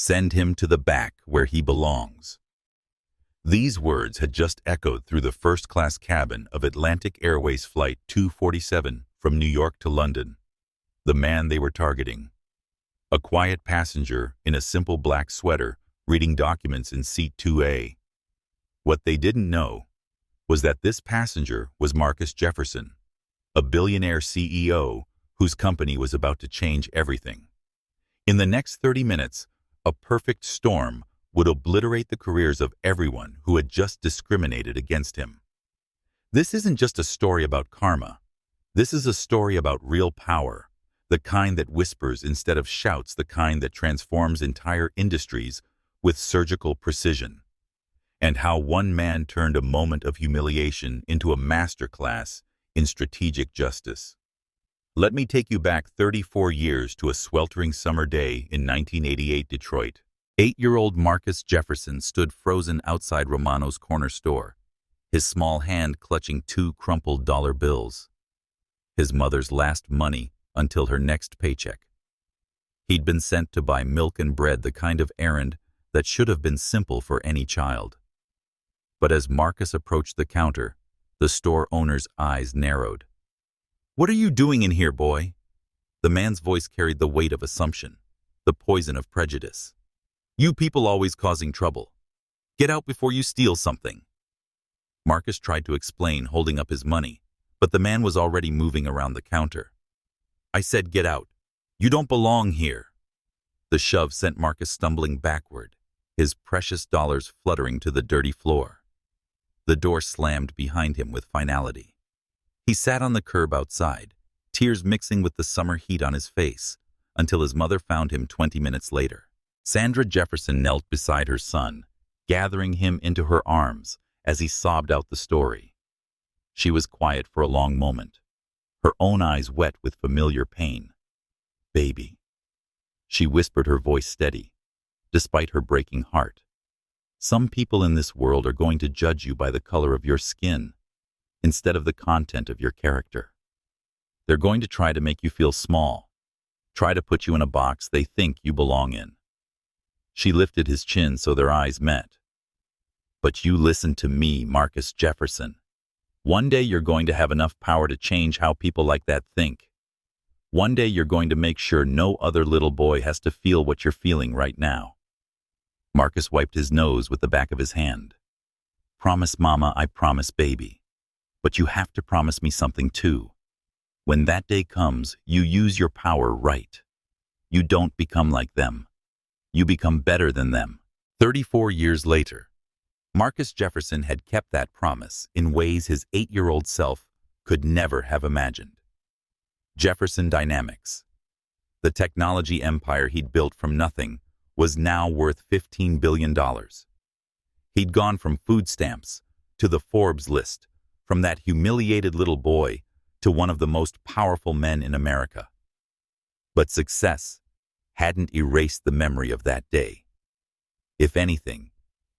Send him to the back where he belongs. These words had just echoed through the first-class cabin of Atlantic Airways Flight 247 from New York to London. The man they were targeting. A quiet passenger in a simple black sweater reading documents in seat 2A. What they didn't know was that this passenger was Marcus Jefferson, a billionaire CEO whose company was about to change everything. In the next 30 minutes, a perfect storm would obliterate the careers of everyone who had just discriminated against him. This isn't just a story about karma. This is a story about real power, the kind that whispers instead of shouts, the kind that transforms entire industries with surgical precision, and how one man turned a moment of humiliation into a masterclass in strategic justice. Let me take you back 34 years to a sweltering summer day in 1988 Detroit. 8-year-old Marcus Jefferson stood frozen outside Romano's corner store, his small hand clutching 2 crumpled dollar bills, his mother's last money until her next paycheck. He'd been sent to buy milk and bread, the kind of errand that should have been simple for any child. But as Marcus approached the counter, the store owner's eyes narrowed. "What are you doing in here, boy?" The man's voice carried the weight of assumption, the poison of prejudice. "You people always causing trouble. Get out before you steal something." Marcus tried to explain, holding up his money, but the man was already moving around the counter. "I said get out. You don't belong here." The shove sent Marcus stumbling backward, his precious dollars fluttering to the dirty floor. The door slammed behind him with finality. He sat on the curb outside, tears mixing with the summer heat on his face, until his mother found him 20 minutes later. Sandra Jefferson knelt beside her son, gathering him into her arms as he sobbed out the story. She was quiet for a long moment, her own eyes wet with familiar pain. "Baby," she whispered, her voice steady, despite her breaking heart. "Some people in this world are going to judge you by the color of your skin, instead of the content of your character. They're going to try to make you feel small, try to put you in a box they think you belong in." She lifted his chin so their eyes met. "But you listen to me, Marcus Jefferson. One day you're going to have enough power to change how people like that think. One day you're going to make sure no other little boy has to feel what you're feeling right now." Marcus wiped his nose with the back of his hand. "Promise, Mama, I promise, baby. But you have to promise me something too. When that day comes, you use your power right. You don't become like them. You become better than them." 34 years later, Marcus Jefferson had kept that promise in ways his 8-year-old self could never have imagined. Jefferson Dynamics, the technology empire he'd built from nothing, was now worth $15 billion. He'd gone from food stamps to the Forbes list, from that humiliated little boy to one of the most powerful men in America. But success hadn't erased the memory of that day. If anything,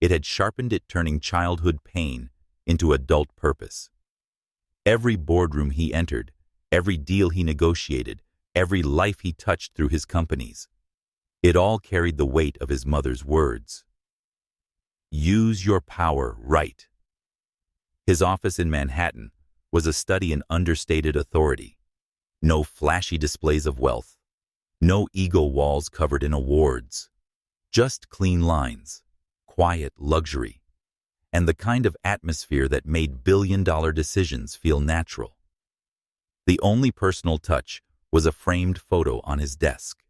it had sharpened it, turning childhood pain into adult purpose. Every boardroom he entered, every deal he negotiated, every life he touched through his companies, it all carried the weight of his mother's words. Use your power right. His office in Manhattan was a study in understated authority. No flashy displays of wealth. No ego walls covered in awards. Just clean lines, quiet luxury, and the kind of atmosphere that made billion-dollar decisions feel natural. The only personal touch was a framed photo on his desk.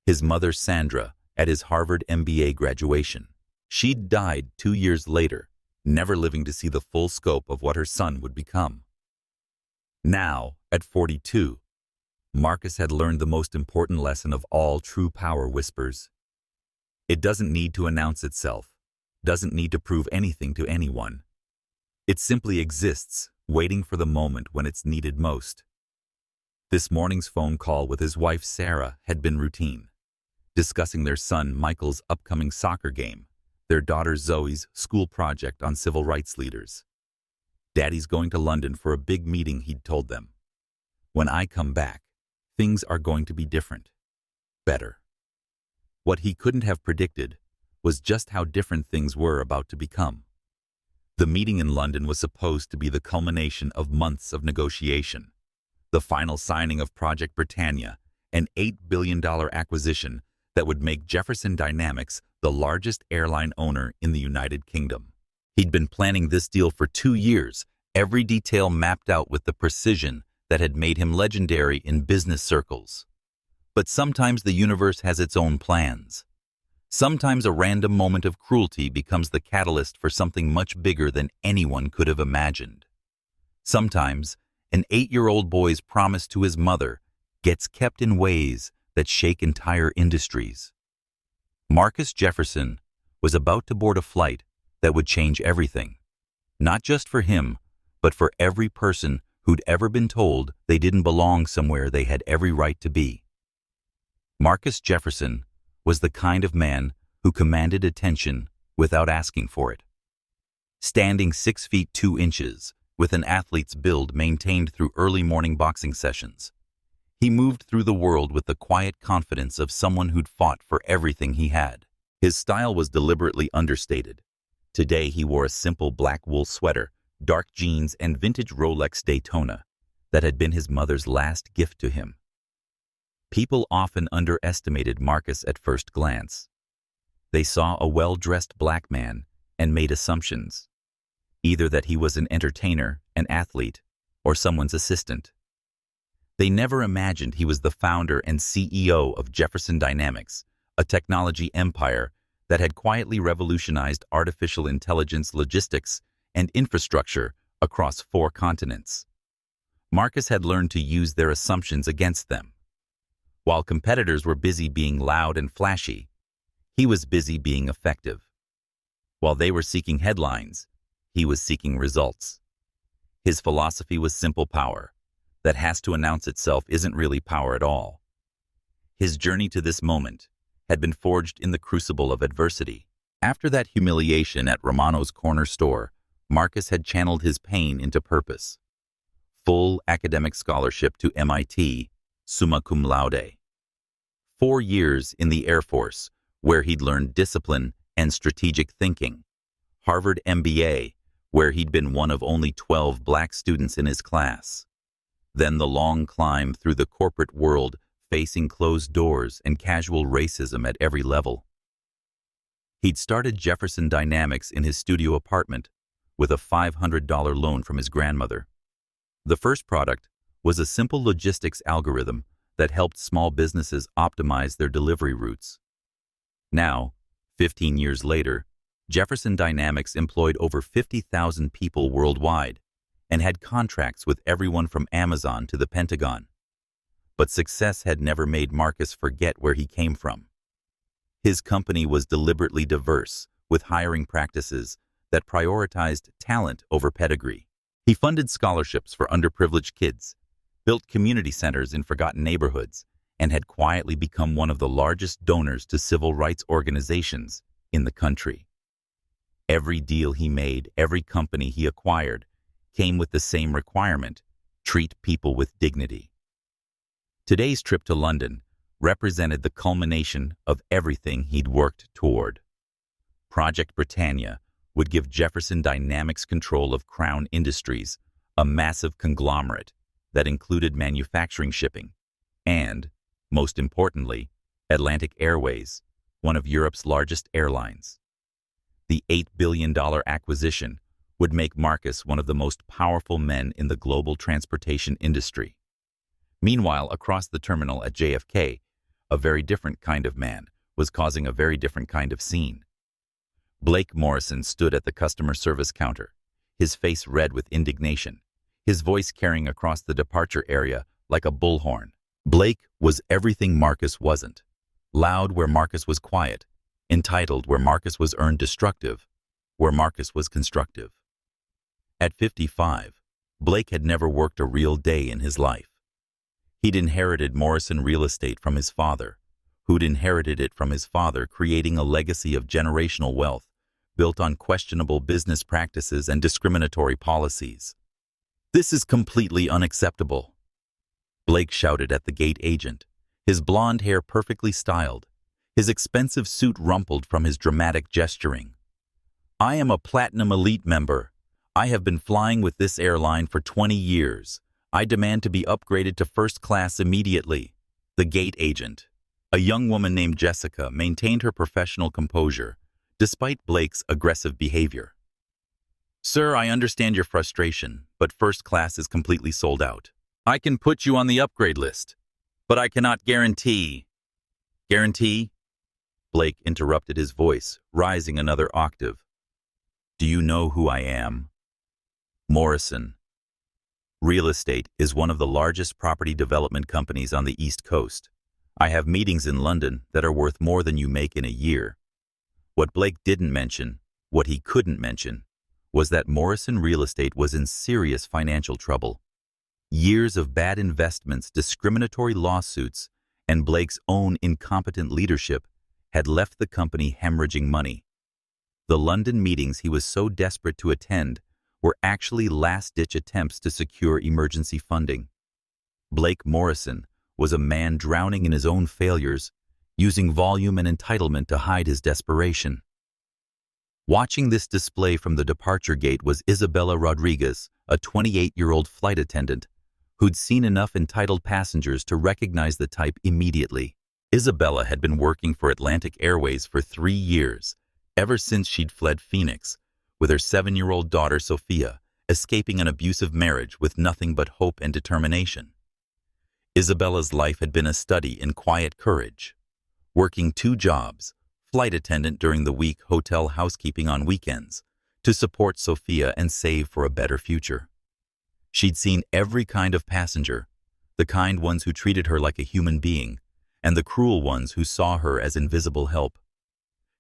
His mother, Sandra, at his Harvard MBA graduation. She'd died 2 years later, never living to see the full scope of what her son would become. Now, at 42, Marcus had learned the most important lesson of all true power whispers. It doesn't need to announce itself, doesn't need to prove anything to anyone. It simply exists, waiting for the moment when it's needed most. This morning's phone call with his wife Sarah had been routine, discussing their son Michael's upcoming soccer game, their daughter Zoe's school project on civil rights leaders. Daddy's going to London for a big meeting, he'd told them. When I come back, things are going to be different. Better. What he couldn't have predicted was just how different things were about to become. The meeting in London was supposed to be the culmination of months of negotiation, the final signing of Project Britannia, an $8 billion acquisition that would make Jefferson Dynamics the largest airline owner in the United Kingdom. He'd been planning this deal for 2 years, every detail mapped out with the precision that had made him legendary in business circles. But sometimes the universe has its own plans. Sometimes a random moment of cruelty becomes the catalyst for something much bigger than anyone could have imagined. Sometimes an 8-year-old boy's promise to his mother gets kept in ways that shake entire industries. Marcus Jefferson was about to board a flight that would change everything, not just for him, but for every person who'd ever been told they didn't belong somewhere they had every right to be. Marcus Jefferson was the kind of man who commanded attention without asking for it. Standing 6 feet 2 inches, with an athlete's build maintained through early morning boxing sessions, he moved through the world with the quiet confidence of someone who'd fought for everything he had. His style was deliberately understated. Today he wore a simple black wool sweater, dark jeans, and vintage Rolex Daytona that had been his mother's last gift to him. People often underestimated Marcus at first glance. They saw a well-dressed black man and made assumptions, either that he was an entertainer, an athlete, or someone's assistant. They never imagined he was the founder and CEO of Jefferson Dynamics, a technology empire that had quietly revolutionized artificial intelligence logistics and infrastructure across 4 continents. Marcus had learned to use their assumptions against them. While competitors were busy being loud and flashy, he was busy being effective. While they were seeking headlines, he was seeking results. His philosophy was simple power that has to announce itself isn't really power at all. His journey to this moment had been forged in the crucible of adversity. After that humiliation at Romano's corner store, Marcus had channeled his pain into purpose. Full academic scholarship to MIT, summa cum laude. 4 years in the Air Force, where he'd learned discipline and strategic thinking. Harvard MBA, where he'd been one of only 12 black students in his class. Then the long climb through the corporate world, facing closed doors and casual racism at every level. He'd started Jefferson Dynamics in his studio apartment with a $500 loan from his grandmother. The first product was a simple logistics algorithm that helped small businesses optimize their delivery routes. Now, 15 years later, Jefferson Dynamics employed over 50,000 people worldwide and had contracts with everyone from Amazon to the Pentagon. But success had never made Marcus forget where he came from. His company was deliberately diverse, with hiring practices that prioritized talent over pedigree. He funded scholarships for underprivileged kids, built community centers in forgotten neighborhoods, and had quietly become one of the largest donors to civil rights organizations in the country. Every deal he made, every company he acquired, came with the same requirement: treat people with dignity. Today's trip to London represented the culmination of everything he'd worked toward. Project Britannia would give Jefferson Dynamics control of Crown Industries, a massive conglomerate that included manufacturing, shipping, and, most importantly, Atlantic Airways, one of Europe's largest airlines. The $8 billion acquisition would make Marcus one of the most powerful men in the global transportation industry. Meanwhile, across the terminal at JFK, a very different kind of man was causing a very different kind of scene. Blake Morrison stood at the customer service counter, his face red with indignation, his voice carrying across the departure area like a bullhorn. Blake was everything Marcus wasn't: loud where Marcus was quiet, entitled where Marcus was earned, destructive where Marcus was constructive. At 55, Blake had never worked a real day in his life. He'd inherited Morrison real estate from his father, who'd inherited it from his father, creating a legacy of generational wealth built on questionable business practices and discriminatory policies. "This is completely unacceptable," Blake shouted at the gate agent, his blonde hair perfectly styled, His expensive suit rumpled from his dramatic gesturing. "I am a Platinum Elite member. I have been flying with this airline for 20 years. I demand to be upgraded to first class immediately." The gate agent, a young woman named Jessica, maintained her professional composure, despite Blake's aggressive behavior. "Sir, I understand your frustration, but first class is completely sold out. I can put you on the upgrade list, but I cannot guarantee." "Guarantee?" Blake interrupted, his voice rising another octave. "Do you know who I am?" Morrison. Real estate is one of the largest property development companies on the East Coast. I have meetings in London that are worth more than you make in a year. What Blake didn't mention, what he couldn't mention, was that Morrison Real Estate was in serious financial trouble. Years of bad investments, discriminatory lawsuits, and Blake's own incompetent leadership had left the company hemorrhaging money. The London meetings he was so desperate to attend were actually last-ditch attempts to secure emergency funding. Blake Morrison was a man drowning in his own failures, using volume and entitlement to hide his desperation. Watching this display from the departure gate was Isabella Rodriguez, a 28-year-old flight attendant who'd seen enough entitled passengers to recognize the type immediately. Isabella had been working for Atlantic Airways for 3 years, ever since she'd fled Phoenix, with her 7-year-old daughter Sophia, escaping an abusive marriage with nothing but hope and determination. Isabella's life had been a study in quiet courage, working 2 jobs, flight attendant during the week, hotel housekeeping on weekends, to support Sophia and save for a better future. She'd seen every kind of passenger, the kind ones who treated her like a human being, and the cruel ones who saw her as invisible help.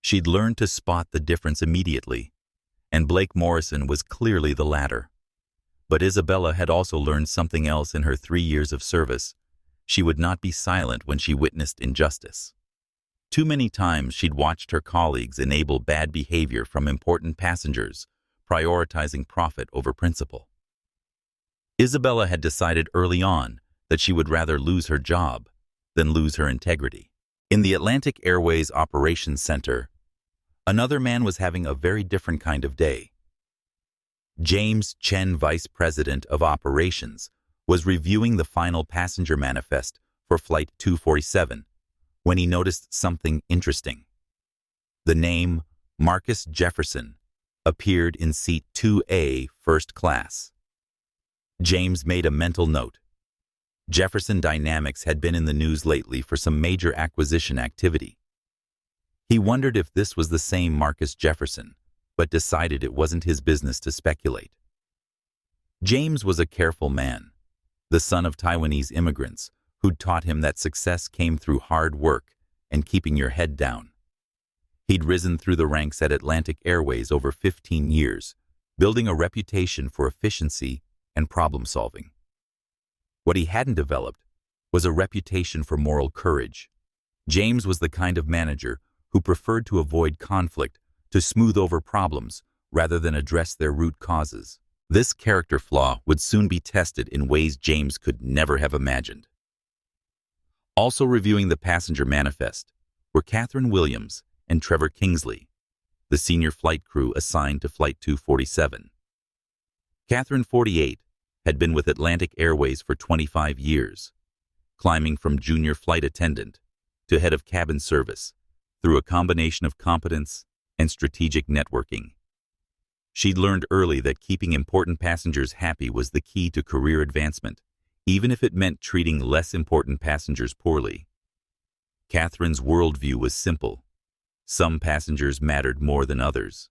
She'd learned to spot the difference immediately, and Blake Morrison was clearly the latter. But Isabella had also learned something else in her 3 years of service. She would not be silent when she witnessed injustice. Too many times she'd watched her colleagues enable bad behavior from important passengers, prioritizing profit over principle. Isabella had decided early on that she would rather lose her job than lose her integrity. In the Atlantic Airways Operations Center, another man was having a very different kind of day. James Chen, Vice President of Operations, was reviewing the final passenger manifest for Flight 247 when he noticed something interesting. The name Marcus Jefferson appeared in seat 2A, first class. James made a mental note. Jefferson Dynamics had been in the news lately for some major acquisition activity. He wondered if this was the same Marcus Jefferson, but decided it wasn't his business to speculate. James was a careful man, the son of Taiwanese immigrants who'd taught him that success came through hard work and keeping your head down. He'd risen through the ranks at Atlantic Airways over 15 years, building a reputation for efficiency and problem-solving. What he hadn't developed was a reputation for moral courage. James was the kind of manager who preferred to avoid conflict, to smooth over problems rather than address their root causes. This character flaw would soon be tested in ways James could never have imagined. Also reviewing the passenger manifest were Catherine Williams and Trevor Kingsley, the senior flight crew assigned to Flight 247. Catherine, 48, had been with Atlantic Airways for 25 years, climbing from junior flight attendant to head of cabin service through a combination of competence and strategic networking. She'd learned early that keeping important passengers happy was the key to career advancement, even if it meant treating less important passengers poorly. Catherine's worldview was simple. Some passengers mattered more than others.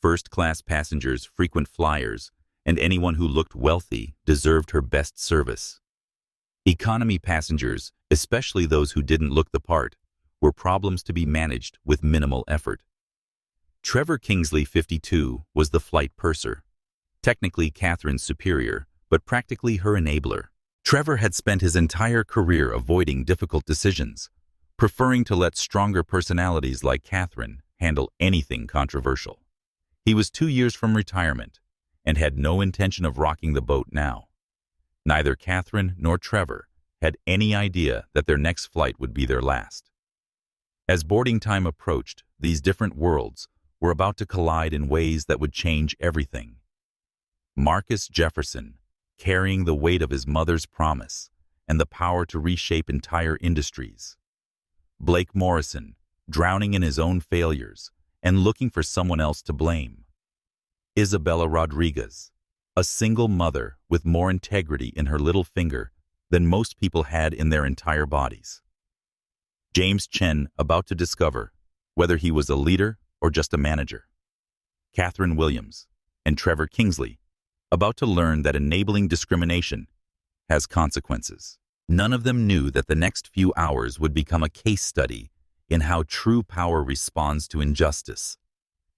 First-class passengers, frequent flyers, and anyone who looked wealthy deserved her best service. Economy passengers, especially those who didn't look the part, were problems to be managed with minimal effort. Trevor Kingsley, 52, was the flight purser. Technically Catherine's superior, but practically her enabler. Trevor had spent his entire career avoiding difficult decisions, preferring to let stronger personalities like Catherine handle anything controversial. He was 2 years from retirement and had no intention of rocking the boat now. Neither Catherine nor Trevor had any idea that their next flight would be their last. As boarding time approached, these different worlds were about to collide in ways that would change everything. Marcus Jefferson, carrying the weight of his mother's promise and the power to reshape entire industries. Blake Morrison, drowning in his own failures and looking for someone else to blame. Isabella Rodriguez, a single mother with more integrity in her little finger than most people had in their entire bodies. James Chen, about to discover whether he was a leader or just a manager. Catherine Williams and Trevor Kingsley, about to learn that enabling discrimination has consequences. None of them knew that the next few hours would become a case study in how true power responds to injustice,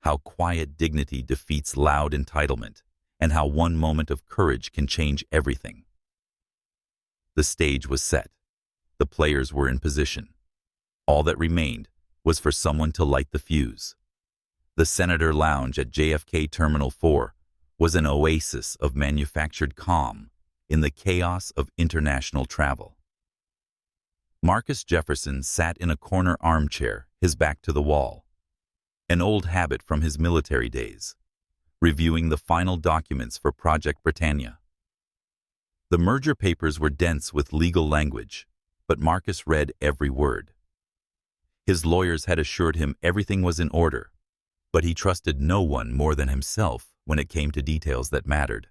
how quiet dignity defeats loud entitlement, and how one moment of courage can change everything. The stage was set. The players were in position. All that remained was for someone to light the fuse. The Senator Lounge at JFK Terminal 4 was an oasis of manufactured calm in the chaos of international travel. Marcus Jefferson sat in a corner armchair, his back to the wall, an old habit from his military days, reviewing the final documents for Project Britannia. The merger papers were dense with legal language, but Marcus read every word. His lawyers had assured him everything was in order, but he trusted no one more than himself when it came to details that mattered.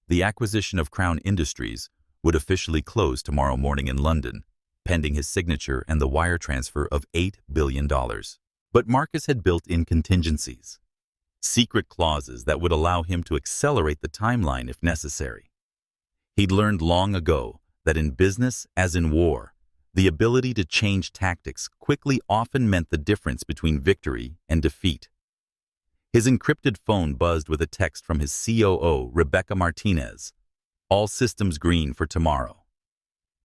The acquisition of Crown Industries would officially close tomorrow morning in London, pending his signature and the wire transfer of $8 billion. But Marcus had built in contingencies, secret clauses that would allow him to accelerate the timeline if necessary. He'd learned long ago that in business, as in war, the ability to change tactics quickly often meant the difference between victory and defeat. His encrypted phone buzzed with a text from his COO, Rebecca Martinez. All systems green for tomorrow.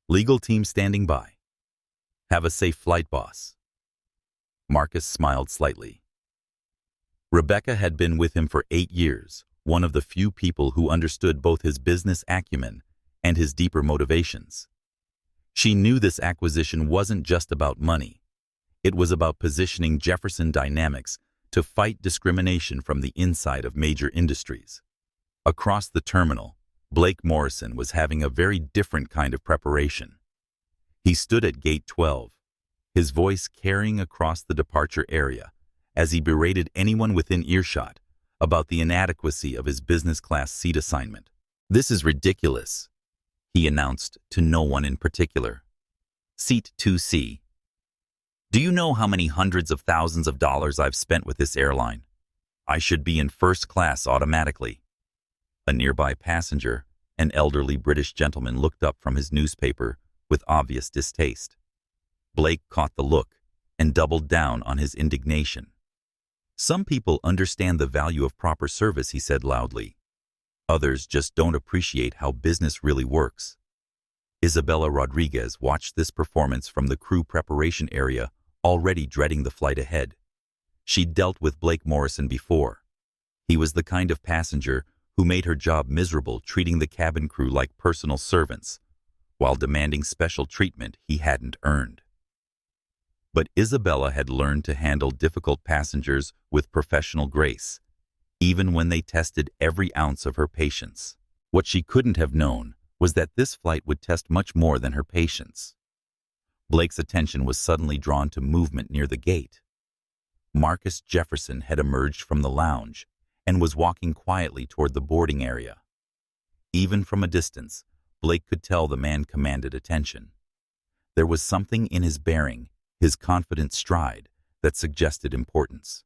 Legal team standing by. Have a safe flight, boss. Marcus smiled slightly. Rebecca had been with him for 8 years, one of the few people who understood both his business acumen and his deeper motivations. She knew this acquisition wasn't just about money. It was about positioning Jefferson Dynamics to fight discrimination from the inside of major industries. Across the terminal, Blake Morrison was having a very different kind of preparation. He stood at Gate 12, his voice carrying across the departure area as he berated anyone within earshot about the inadequacy of his business class seat assignment. "This is ridiculous," he announced to no one in particular. "Seat 2C. Do you know how many hundreds of thousands of dollars I've spent with this airline? I should be in first class automatically." A nearby passenger, an elderly British gentleman, looked up from his newspaper with obvious distaste. Blake caught the look and doubled down on his indignation. "Some people understand the value of proper service," he said loudly. "Others just don't appreciate how business really works." Isabella Rodriguez watched this performance from the crew preparation area, already dreading the flight ahead. She'd dealt with Blake Morrison before. He was the kind of passenger who made her job miserable, treating the cabin crew like personal servants, while demanding special treatment he hadn't earned. But Isabella had learned to handle difficult passengers with professional grace, even when they tested every ounce of her patience. What she couldn't have known was that this flight would test much more than her patience. Blake's attention was suddenly drawn to movement near the gate. Marcus Jefferson had emerged from the lounge and was walking quietly toward the boarding area. Even from a distance, Blake could tell the man commanded attention. There was something in his bearing, his confident stride, that suggested importance.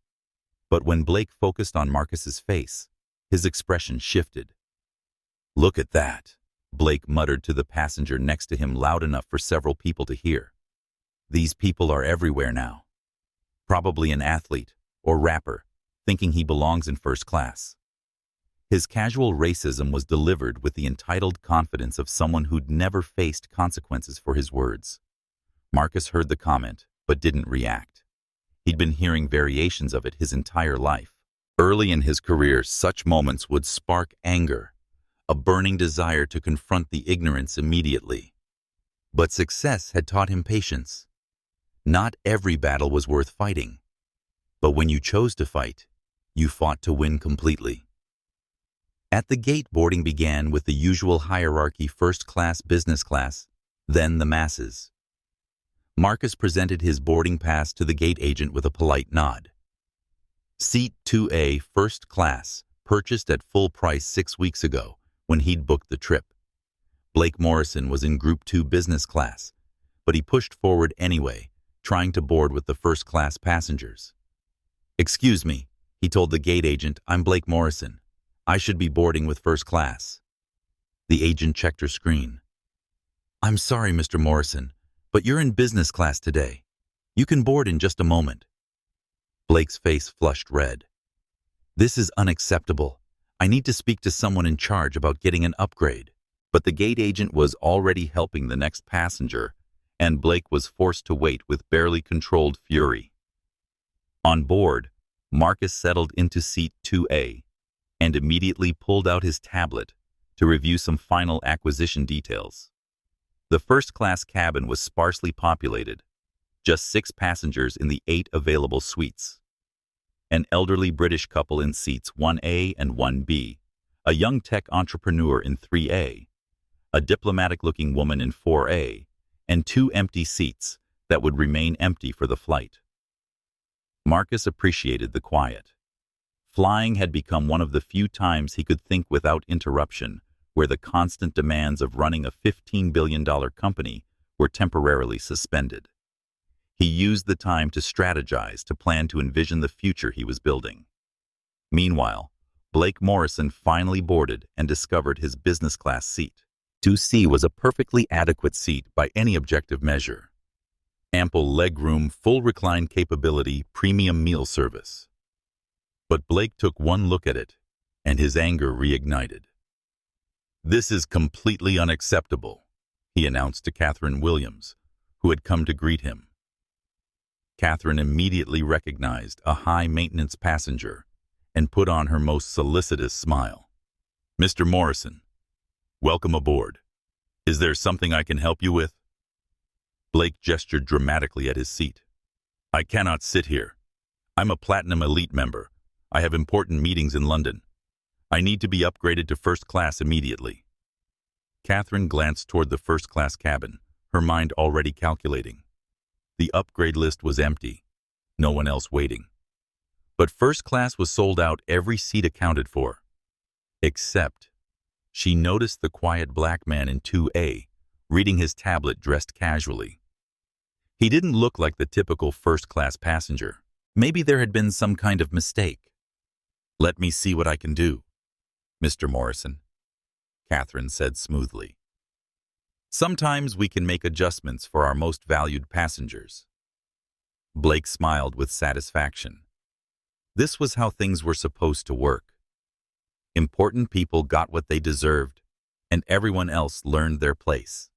But when Blake focused on Marcus's face, his expression shifted. "Look at that," Blake muttered to the passenger next to him loud enough for several people to hear. "These people are everywhere now. Probably an athlete or rapper, thinking he belongs in first class." His casual racism was delivered with the entitled confidence of someone who'd never faced consequences for his words. Marcus heard the comment, but didn't react. He'd been hearing variations of it his entire life. Early in his career, such moments would spark anger, a burning desire to confront the ignorance immediately. But success had taught him patience. Not every battle was worth fighting, but when you chose to fight, you fought to win completely. At the gate, boarding began with the usual hierarchy: first class, business class, then the masses. Marcus presented his boarding pass to the gate agent with a polite nod. Seat 2A, first class, purchased at full price 6 weeks ago when he'd booked the trip. Blake Morrison was in Group 2 business class, but he pushed forward anyway, trying to board with the first-class passengers. "Excuse me," he told the gate agent, "I'm Blake Morrison. I should be boarding with first class." The agent checked her screen. "I'm sorry, Mr. Morrison, but you're in business class today. You can board in just a moment." Blake's face flushed red. "This is unacceptable. I need to speak to someone in charge about getting an upgrade." But the gate agent was already helping the next passenger, and Blake was forced to wait with barely controlled fury. On board, Marcus settled into seat 2A and immediately pulled out his tablet to review some final acquisition details. The first-class cabin was sparsely populated, just 6 passengers in the 8 available suites. An elderly British couple in seats 1A and 1B, a young tech entrepreneur in 3A, a diplomatic-looking woman in 4A, and 2 empty seats that would remain empty for the flight. Marcus appreciated the quiet. Flying had become one of the few times he could think without interruption, where the constant demands of running a $15 billion company were temporarily suspended. He used the time to strategize, to plan, to envision the future he was building. Meanwhile, Blake Morrison finally boarded and discovered his business class seat. 2C was a perfectly adequate seat by any objective measure. Ample legroom, full recline capability, premium meal service. But Blake took one look at it, and his anger reignited. "This is completely unacceptable," he announced to Catherine Williams, who had come to greet him. Catherine immediately recognized a high-maintenance passenger and put on her most solicitous smile. "Mr. Morrison, welcome aboard. Is there something I can help you with?" Blake gestured dramatically at his seat. "I cannot sit here. I'm a Platinum Elite member. I have important meetings in London. I need to be upgraded to first class immediately." Catherine glanced toward the first-class cabin, her mind already calculating. The upgrade list was empty, no one else waiting. But first class was sold out, every seat accounted for. Except, she noticed the quiet black man in 2A, reading his tablet, dressed casually. He didn't look like the typical first-class passenger. Maybe there had been some kind of mistake. "Let me see what I can do, Mr. Morrison," Catherine said smoothly. "Sometimes we can make adjustments for our most valued passengers." Blake smiled with satisfaction. This was how things were supposed to work. Important people got what they deserved, and everyone else learned their place.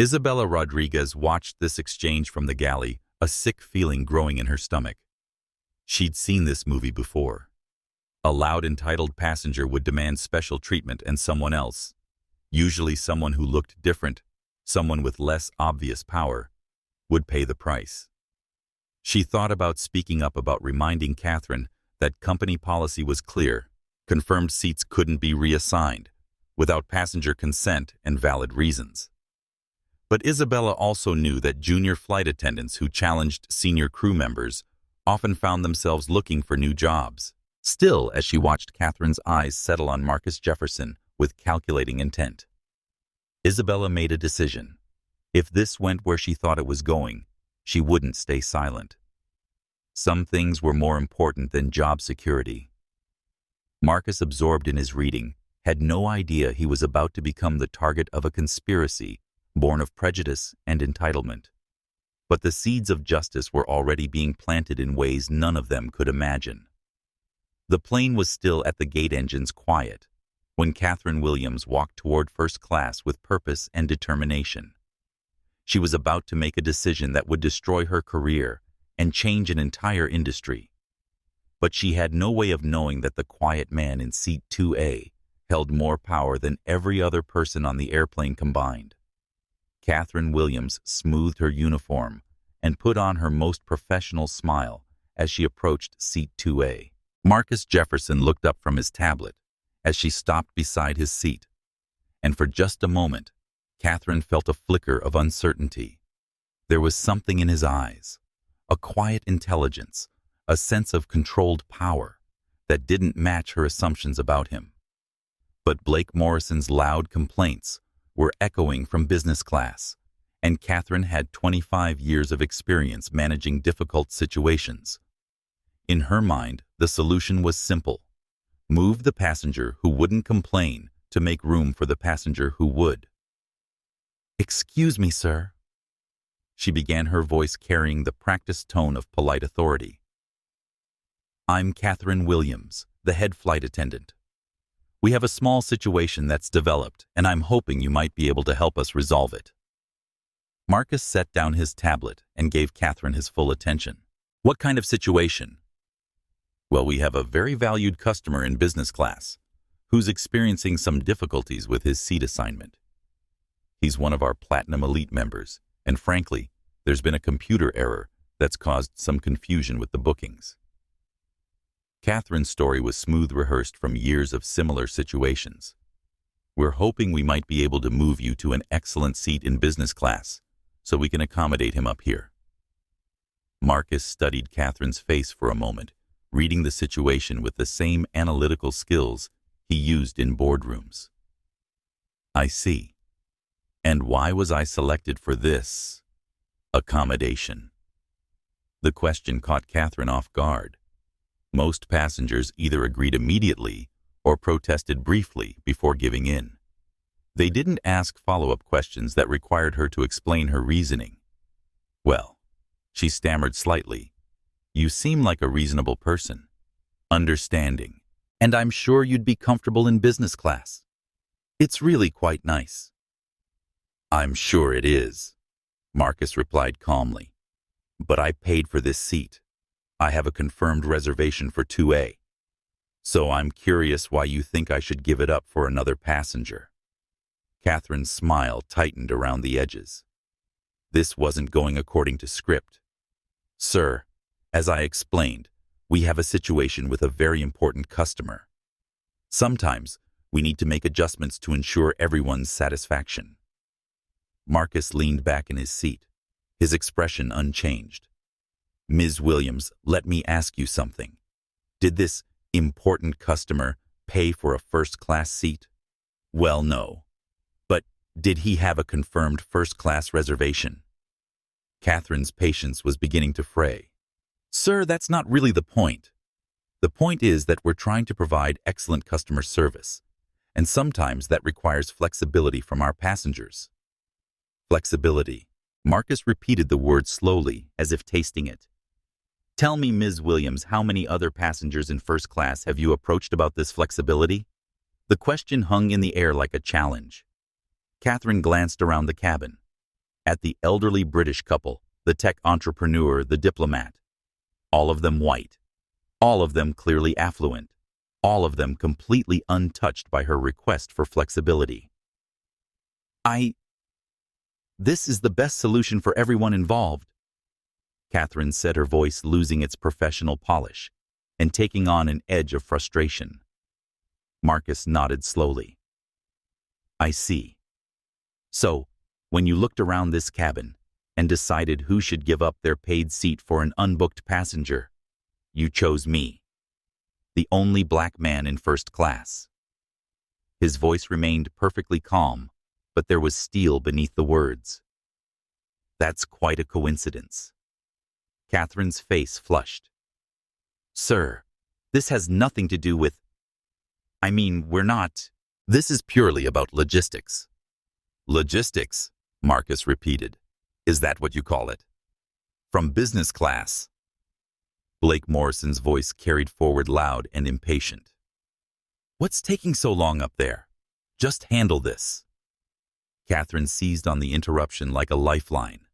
Isabella Rodriguez watched this exchange from the galley, a sick feeling growing in her stomach. She'd seen this movie before. A loud, entitled passenger would demand special treatment, and someone else, usually someone who looked different, someone with less obvious power, would pay the price. She thought about speaking up, about reminding Catherine that company policy was clear. Confirmed seats couldn't be reassigned without passenger consent and valid reasons. But Isabella also knew that junior flight attendants who challenged senior crew members often found themselves looking for new jobs. Still, as she watched Catherine's eyes settle on Marcus Jefferson with calculating intent, Isabella made a decision. If this went where she thought it was going, she wouldn't stay silent. Some things were more important than job security. Marcus, absorbed in his reading, had no idea he was about to become the target of a conspiracy born of prejudice and entitlement. But the seeds of justice were already being planted in ways none of them could imagine. The plane was still at the gate, engines quiet, when Catherine Williams walked toward first class with purpose and determination. She was about to make a decision that would destroy her career and change an entire industry. But she had no way of knowing that the quiet man in seat 2A held more power than every other person on the airplane combined. Catherine Williams smoothed her uniform, and put on her most professional smile as she approached seat 2A. Marcus Jefferson looked up from his tablet as she stopped beside his seat, and for just a moment, Catherine felt a flicker of uncertainty. There was something in his eyes, a quiet intelligence, a sense of controlled power that didn't match her assumptions about him. But Blake Morrison's loud complaints were echoing from business class, and Catherine had 25 years of experience managing difficult situations. In her mind, the solution was simple. Move the passenger who wouldn't complain to make room for the passenger who would. "Excuse me, sir." She began, her voice carrying the practiced tone of polite authority. "I'm Catherine Williams, the head flight attendant. We have a small situation that's developed, and I'm hoping you might be able to help us resolve it." Marcus set down his tablet and gave Catherine his full attention. "What kind of situation?" "Well, we have a very valued customer in business class who's experiencing some difficulties with his seat assignment. He's one of our Platinum Elite members, and frankly, there's been a computer error that's caused some confusion with the bookings." Catherine's story was smooth rehearsed from years of similar situations. "We're hoping we might be able to move you to an excellent seat in business class so we can accommodate him up here." Marcus studied Catherine's face for a moment, reading the situation with the same analytical skills he used in boardrooms. "I see. And why was I selected for this accommodation?" The question caught Catherine off guard. Most passengers either agreed immediately or protested briefly before giving in. They didn't ask follow-up questions that required her to explain her reasoning. "Well," she stammered slightly, "you seem like a reasonable person, understanding, and I'm sure you'd be comfortable in business class. It's really quite nice." "I'm sure it is," Marcus replied calmly. "But I paid for this seat. I have a confirmed reservation for 2A. So I'm curious why you think I should give it up for another passenger." Catherine's smile tightened around the edges. This wasn't going according to script. "Sir, as I explained, we have a situation with a very important customer. Sometimes we need to make adjustments to ensure everyone's satisfaction." Marcus leaned back in his seat, his expression unchanged. "Ms. Williams, let me ask you something. Did this important customer pay for a first-class seat?" "Well, no. But did he have a confirmed first-class reservation?" Catherine's patience was beginning to fray. "Sir, that's not really the point. The point is that we're trying to provide excellent customer service, and sometimes that requires flexibility from our passengers." Flexibility. Marcus repeated the word slowly, as if tasting it. "Tell me, Ms. Williams, how many other passengers in first class have you approached about this flexibility?" The question hung in the air like a challenge. Catherine glanced around the cabin. At the elderly British couple, the tech entrepreneur, the diplomat. All of them white. All of them clearly affluent. All of them completely untouched by her request for flexibility. This is the best solution for everyone involved," Catherine said, her voice losing its professional polish and taking on an edge of frustration. Marcus nodded slowly. "I see. So, when you looked around this cabin and decided who should give up their paid seat for an unbooked passenger, you chose me, the only black man in first class." His voice remained perfectly calm, but there was steel beneath the words. "That's quite a coincidence." Catherine's face flushed. "Sir, this has nothing to do with... we're not... This is purely about logistics." "Logistics," Marcus repeated. "Is that what you call it? From business class?" Blake Morrison's voice carried forward loud and impatient. "What's taking so long up there? Just handle this." Catherine seized on the interruption like a lifeline.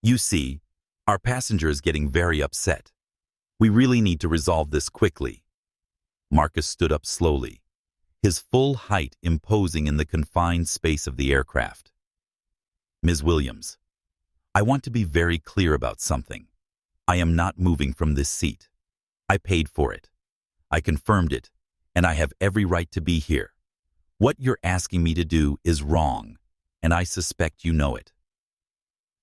"You see, our passenger is getting very upset. We really need to resolve this quickly." Marcus stood up slowly, his full height imposing in the confined space of the aircraft. "Ms. Williams, I want to be very clear about something. I am not moving from this seat. I paid for it. I confirmed it, and I have every right to be here. What you're asking me to do is wrong, and I suspect you know it."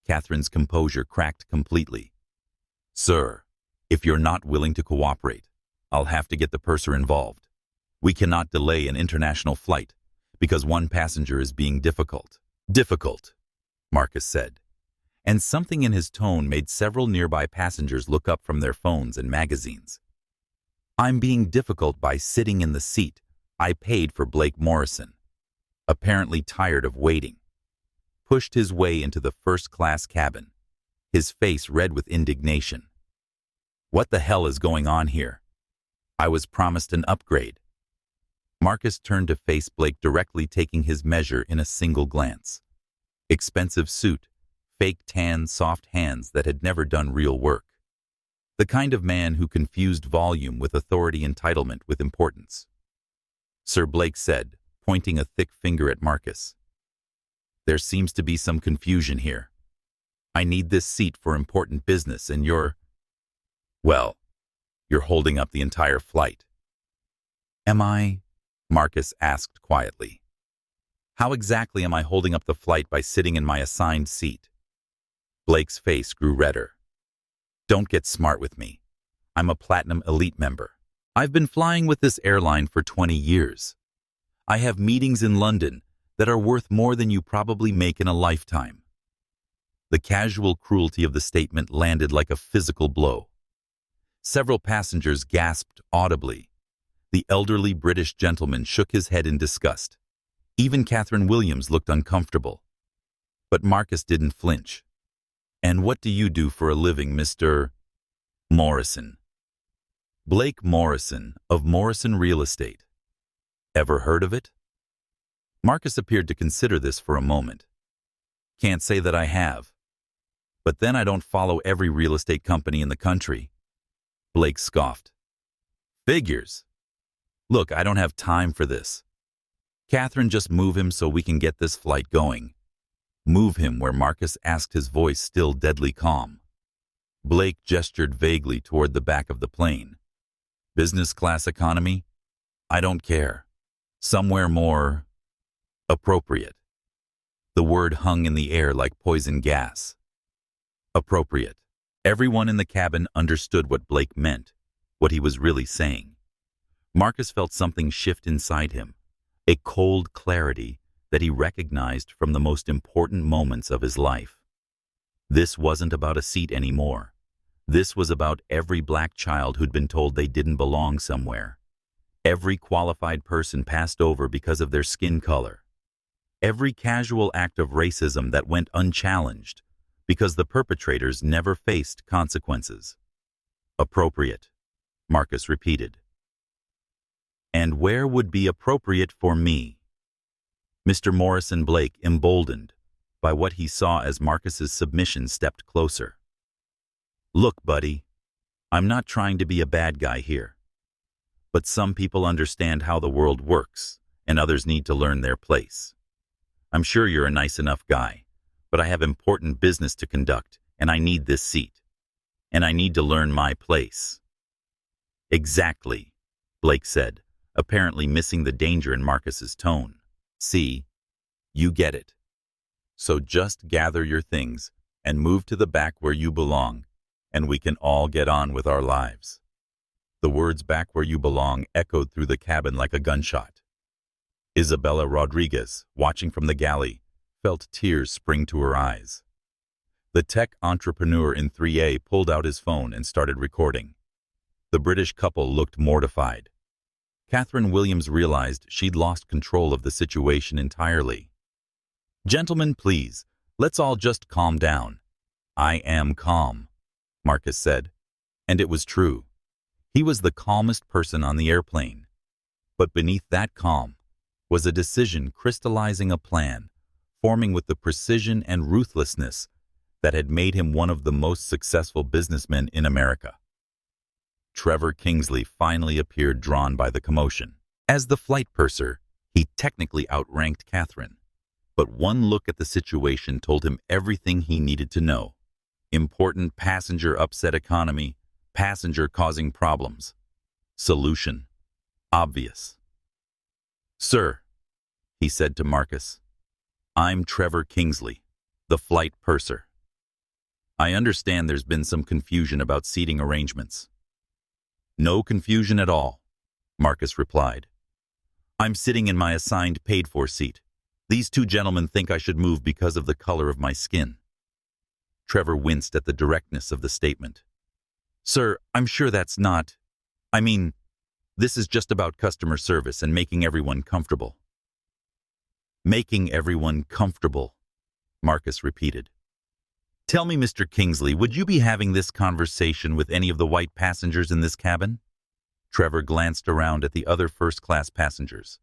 Catherine's composure cracked completely. "Sir, if you're not willing to cooperate, I'll have to get the purser involved. We cannot delay an international flight because one passenger is being difficult." "Difficult," Marcus said, and something in his tone made several nearby passengers look up from their phones and magazines. "I'm being difficult by sitting in the seat I paid for." Blake Morrison, apparently tired of waiting, pushed his way into the first-class cabin, his face red with indignation. "What the hell is going on here? I was promised an upgrade." Marcus turned to face Blake directly, taking his measure in a single glance. Expensive suit, fake tan, soft hands that had never done real work. The kind of man who confused volume with authority, entitlement with importance. "Sir," Blake said, pointing a thick finger at Marcus, "there seems to be some confusion here. I need this seat for important business, and you're holding up the entire flight." "Am I?" Marcus asked quietly. "How exactly am I holding up the flight by sitting in my assigned seat?" Blake's face grew redder. "Don't get smart with me. I'm a Platinum Elite member. I've been flying with this airline for 20 years. I have meetings in London that are worth more than you probably make in a lifetime." The casual cruelty of the statement landed like a physical blow. Several passengers gasped audibly. The elderly British gentleman shook his head in disgust. Even Catherine Williams looked uncomfortable. But Marcus didn't flinch. "And what do you do for a living, Mr. Morrison?" "Blake Morrison, of Morrison Real Estate. Ever heard of it?" Marcus appeared to consider this for a moment. "Can't say that I have. But then I don't follow every real estate company in the country." Blake scoffed. "Figures. Look, I don't have time for this. Catherine, just move him so we can get this flight going." "Move him where?" Marcus asked, his voice still deadly calm. Blake gestured vaguely toward the back of the plane. "Business class, economy? I don't care. Somewhere more appropriate." The word hung in the air like poison gas. Appropriate. Everyone in the cabin understood what Blake meant, what he was really saying. Marcus felt something shift inside him, a cold clarity that he recognized from the most important moments of his life. This wasn't about a seat anymore. This was about every black child who'd been told they didn't belong somewhere. Every qualified person passed over because of their skin color. Every casual act of racism that went unchallenged because the perpetrators never faced consequences. Appropriate, Marcus repeated. And where would be appropriate for me? Mr. Morrison Blake, emboldened by what he saw as Marcus's submission, stepped closer. Look, buddy, I'm not trying to be a bad guy here. But some people understand how the world works, and others need to learn their place. I'm sure you're a nice enough guy, but I have important business to conduct, and I need this seat. And I need to learn my place. Exactly, Blake said, apparently missing the danger in Marcus's tone. See, you get it. So just gather your things and move to the back where you belong, and we can all get on with our lives. The words "back where you belong" echoed through the cabin like a gunshot. Isabella Rodriguez, watching from the galley, felt tears spring to her eyes. The tech entrepreneur in 3A pulled out his phone and started recording. The British couple looked mortified. Catherine Williams realized she'd lost control of the situation entirely. Gentlemen, please, let's all just calm down. I am calm, Marcus said. And it was true. He was the calmest person on the airplane. But beneath that calm was a decision crystallizing, a plan, forming with the precision and ruthlessness that had made him one of the most successful businessmen in America. Trevor Kingsley finally appeared, drawn by the commotion. As the flight purser, he technically outranked Catherine. But one look at the situation told him everything he needed to know. Important passenger upset economy, passenger causing problems. Solution. Obvious. "Sir," he said to Marcus, "I'm Trevor Kingsley, the flight purser. I understand there's been some confusion about seating arrangements." "No confusion at all," Marcus replied. "I'm sitting in my assigned paid-for seat. These two gentlemen think I should move because of the color of my skin." Trevor winced at the directness of the statement. "Sir, I'm sure that's not... I mean, this is just about customer service and making everyone comfortable." "Making everyone comfortable," Marcus repeated. "Tell me, Mr. Kingsley, would you be having this conversation with any of the white passengers in this cabin?" Trevor glanced around at the other first-class passengers,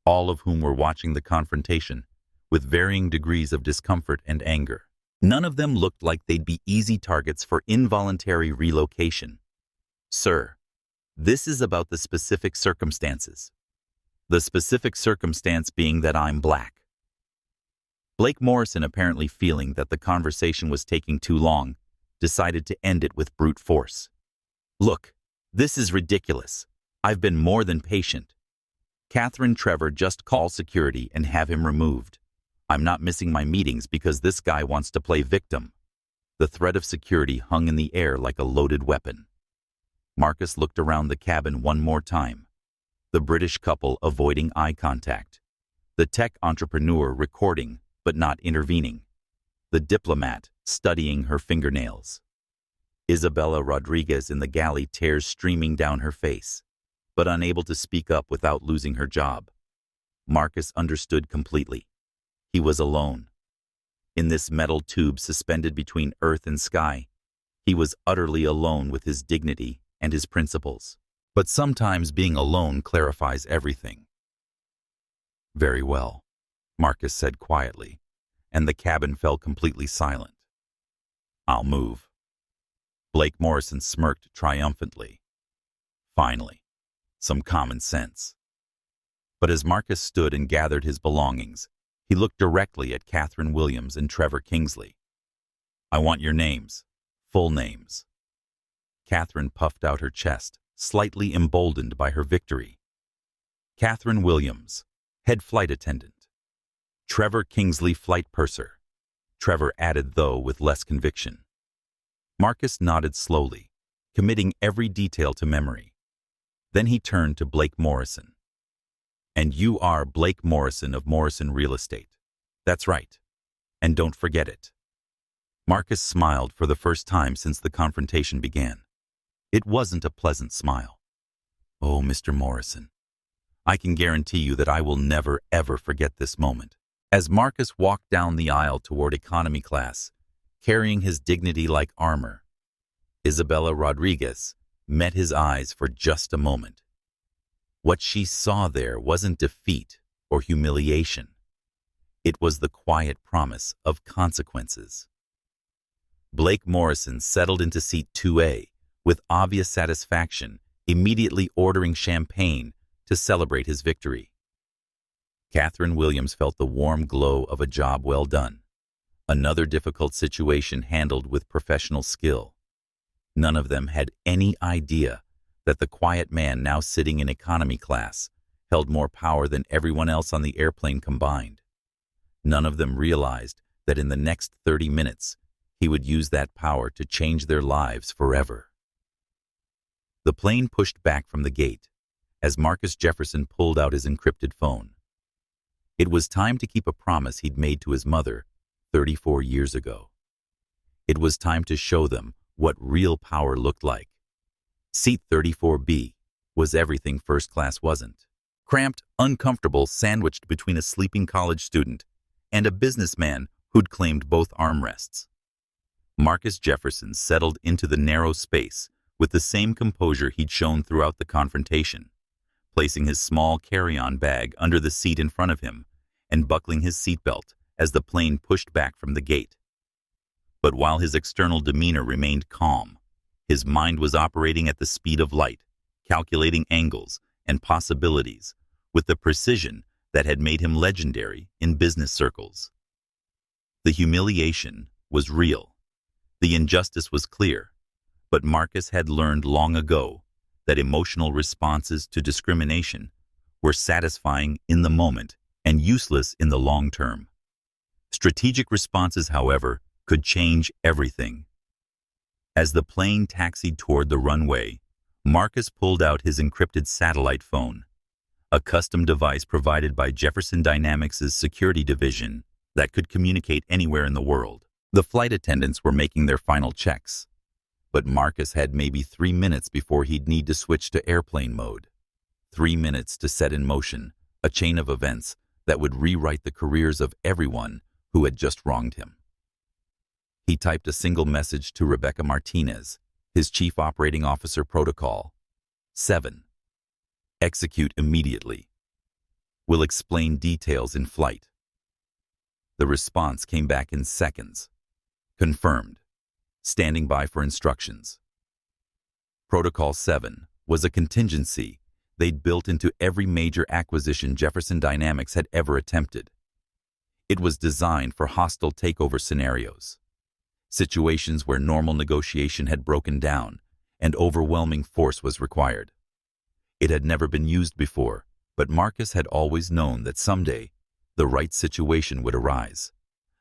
all of whom were watching the confrontation with varying degrees of discomfort and anger. None of them looked like they'd be easy targets for involuntary relocation. "Sir, this is about the specific circumstances. The specific circumstance being that I'm black." Blake Morrison, apparently feeling that the conversation was taking too long, decided to end it with brute force. "Look, this is ridiculous. I've been more than patient. Catherine, Trevor, just call security and have him removed. I'm not missing my meetings because this guy wants to play victim." The threat of security hung in the air like a loaded weapon. Marcus looked around the cabin one more time. The British couple avoiding eye contact. The tech entrepreneur recording but not intervening. The diplomat studying her fingernails. Isabella Rodriguez in the galley, tears streaming down her face, but unable to speak up without losing her job. Marcus understood completely. He was alone. In this metal tube suspended between earth and sky, he was utterly alone with his dignity and his principles. But sometimes being alone clarifies everything. "Very well," Marcus said quietly, and the cabin fell completely silent. "I'll move." Blake Morrison smirked triumphantly. Finally, some common sense. But as Marcus stood and gathered his belongings, he looked directly at Catherine Williams and Trevor Kingsley. "I want your names, full names." Catherine puffed out her chest, slightly emboldened by her victory. "Catherine Williams, head flight attendant. Trevor Kingsley, flight purser." Trevor added, though with less conviction. Marcus nodded slowly, committing every detail to memory. Then he turned to Blake Morrison. "And you are Blake Morrison of Morrison Real Estate. That's right. And don't forget it." Marcus smiled for the first time since the confrontation began. It wasn't a pleasant smile. "Oh, Mr. Morrison, I can guarantee you that I will never, ever forget this moment." As Marcus walked down the aisle toward economy class, carrying his dignity like armor, Isabella Rodriguez met his eyes for just a moment. What she saw there wasn't defeat or humiliation. It was the quiet promise of consequences. Blake Morrison settled into seat 2A with obvious satisfaction, immediately ordering champagne to celebrate his victory. Catherine Williams felt the warm glow of a job well done. Another difficult situation handled with professional skill. None of them had any idea that the quiet man now sitting in economy class held more power than everyone else on the airplane combined. None of them realized that in the next 30 minutes, he would use that power to change their lives forever. The plane pushed back from the gate as Marcus Jefferson pulled out his encrypted phone. It was time to keep a promise he'd made to his mother 34 years ago. It was time to show them what real power looked like. Seat 34B was everything first class wasn't. Cramped, uncomfortable, sandwiched between a sleeping college student and a businessman who'd claimed both armrests. Marcus Jefferson settled into the narrow space with the same composure he'd shown throughout the confrontation, placing his small carry-on bag under the seat in front of him and buckling his seatbelt as the plane pushed back from the gate. But while his external demeanor remained calm, his mind was operating at the speed of light, calculating angles and possibilities with the precision that had made him legendary in business circles. The humiliation was real. The injustice was clear. But Marcus had learned long ago that emotional responses to discrimination were satisfying in the moment and useless in the long term. Strategic responses, however, could change everything. As the plane taxied toward the runway, Marcus pulled out his encrypted satellite phone, a custom device provided by Jefferson Dynamics' security division that could communicate anywhere in the world. The flight attendants were making their final checks, but Marcus had maybe 3 minutes before he'd need to switch to airplane mode. 3 minutes to set in motion a chain of events that would rewrite the careers of everyone who had just wronged him. He typed a single message to Rebecca Martinez, his Chief Operating Officer. Protocol 7. Execute immediately. Will explain details in flight. The response came back in seconds. Confirmed. Standing by for instructions. Protocol 7 was a contingency they'd built into every major acquisition Jefferson Dynamics had ever attempted. It was designed for hostile takeover scenarios, situations where normal negotiation had broken down and overwhelming force was required. It had never been used before, but Marcus had always known that someday the right situation would arise.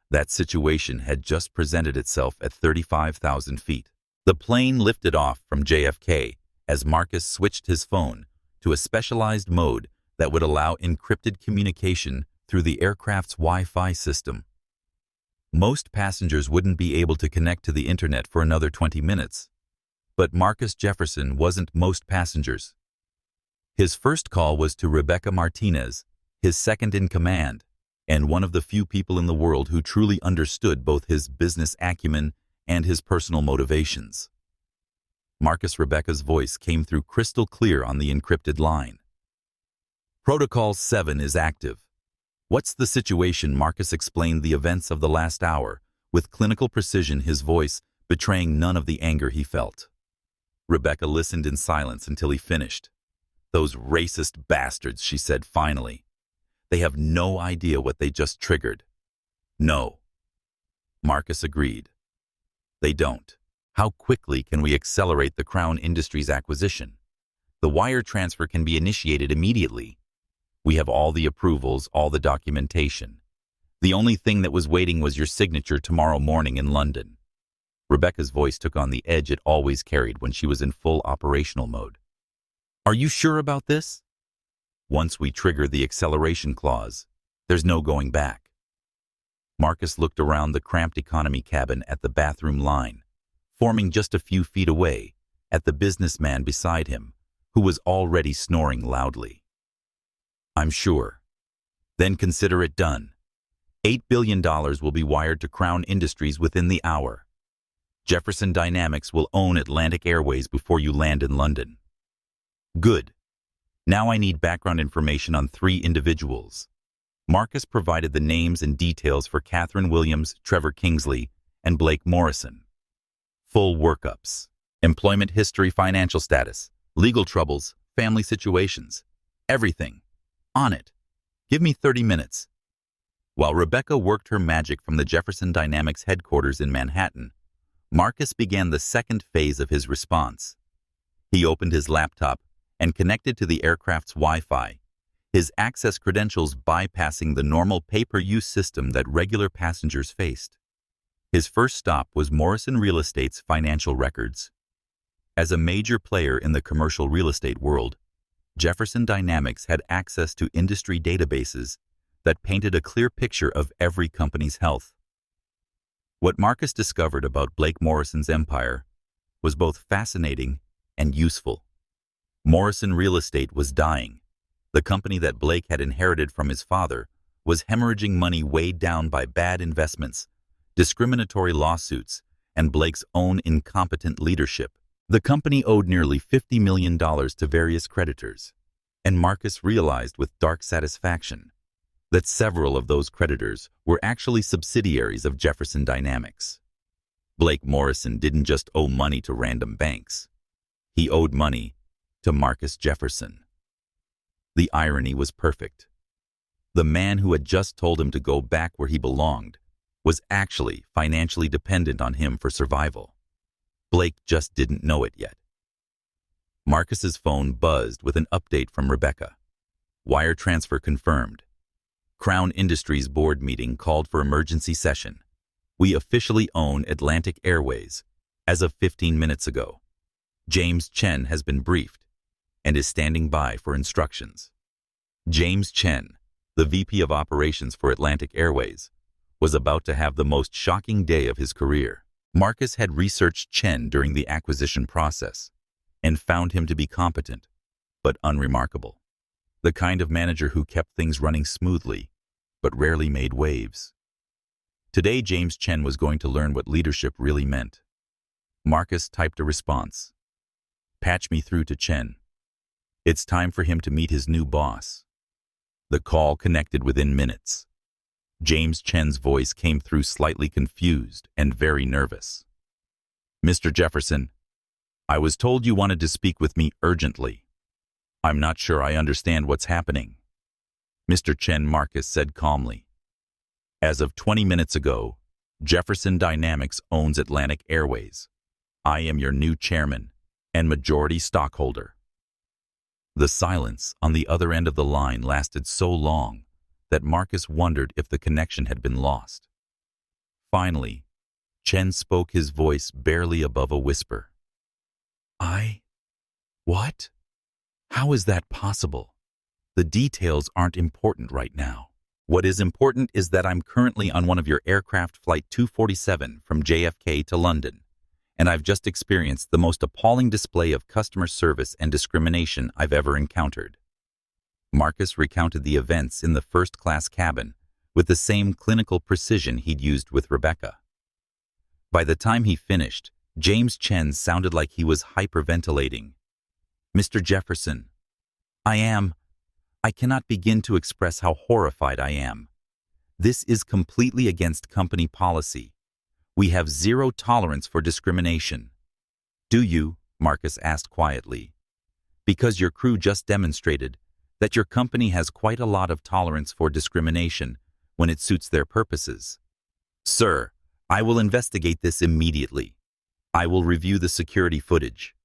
That situation had just presented itself at 35,000 feet. The plane lifted off from JFK as Marcus switched his phone to a specialized mode that would allow encrypted communication through the aircraft's Wi-Fi system. Most passengers wouldn't be able to connect to the internet for another 20 minutes. But Marcus Jefferson wasn't most passengers. His first call was to Rebecca Martinez, his second in command, and one of the few people in the world who truly understood both his business acumen and his personal motivations. Rebecca's voice came through crystal clear on the encrypted line. Protocol 7 is active. What's the situation? Marcus explained the events of the last hour, with clinical precision, his voice betraying none of the anger he felt. Rebecca listened in silence until he finished. Those racist bastards, she said finally. They have no idea what they just triggered. No. Marcus agreed. They don't. How quickly can we accelerate the Crown Industries acquisition? The wire transfer can be initiated immediately. We have all the approvals, all the documentation. The only thing that was waiting was your signature tomorrow morning in London. Rebecca's voice took on the edge it always carried when she was in full operational mode. Are you sure about this? Once we trigger the acceleration clause, there's no going back. Marcus looked around the cramped economy cabin at the bathroom line, forming just a few feet away, at the businessman beside him, who was already snoring loudly. I'm sure. Then consider it done. $8 billion will be wired to Crown Industries within the hour. Jefferson Dynamics will own Atlantic Airways before you land in London. Good. Now I need background information on 3 individuals. Marcus provided the names and details for Catherine Williams, Trevor Kingsley, and Blake Morrison. Full workups. Employment history, financial status, legal troubles, family situations. Everything. On it. Give me 30 minutes. While Rebecca worked her magic from the Jefferson Dynamics headquarters in Manhattan, Marcus began the second phase of his response. He opened his laptop and connected to the aircraft's Wi-Fi, his access credentials bypassing the normal pay-per-use system that regular passengers faced. His first stop was Morrison Real Estate's financial records. As a major player in the commercial real estate world, Jefferson Dynamics had access to industry databases that painted a clear picture of every company's health. What Marcus discovered about Blake Morrison's empire was both fascinating and useful. Morrison Real Estate was dying. The company that Blake had inherited from his father was hemorrhaging money weighed down by bad investments, discriminatory lawsuits, and Blake's own incompetent leadership. The company owed nearly $50 million to various creditors, and Marcus realized with dark satisfaction that several of those creditors were actually subsidiaries of Jefferson Dynamics. Blake Morrison didn't just owe money to random banks. He owed money to Marcus Jefferson. The irony was perfect. The man who had just told him to go back where he belonged was actually financially dependent on him for survival. Blake just didn't know it yet. Marcus's phone buzzed with an update from Rebecca. Wire transfer confirmed. Crown Industries board meeting called for emergency session. We officially own Atlantic Airways as of 15 minutes ago. James Chen has been briefed and is standing by for instructions. James Chen, the VP of Operations for Atlantic Airways, was about to have the most shocking day of his career. Marcus had researched Chen during the acquisition process and found him to be competent, but unremarkable. The kind of manager who kept things running smoothly, but rarely made waves. Today, James Chen was going to learn what leadership really meant. Marcus typed a response. "Patch me through to Chen. It's time for him to meet his new boss." The call connected within minutes. James Chen's voice came through slightly confused and very nervous. "Mr. Jefferson, I was told you wanted to speak with me urgently. I'm not sure I understand what's happening." Mr. Chen, Marcus said calmly. "As of 20 minutes ago, Jefferson Dynamics owns Atlantic Airways. I am your new chairman and majority stockholder." The silence on the other end of the line lasted so long that Marcus wondered if the connection had been lost. Finally, Chen spoke, his voice barely above a whisper. What? How is that possible? The details aren't important right now. What is important is that I'm currently on one of your aircraft Flight 247 from JFK to London, and I've just experienced the most appalling display of customer service and discrimination I've ever encountered. Marcus recounted the events in the first-class cabin with the same clinical precision he'd used with Rebecca. By the time he finished, James Chen sounded like he was hyperventilating. "Mr. Jefferson, I cannot begin to express how horrified I am. This is completely against company policy. We have zero tolerance for discrimination." "Do you?" Marcus asked quietly. "Because your crew just demonstrated that your company has quite a lot of tolerance for discrimination when it suits their purposes." "Sir, I will investigate this immediately. I will review the security footage.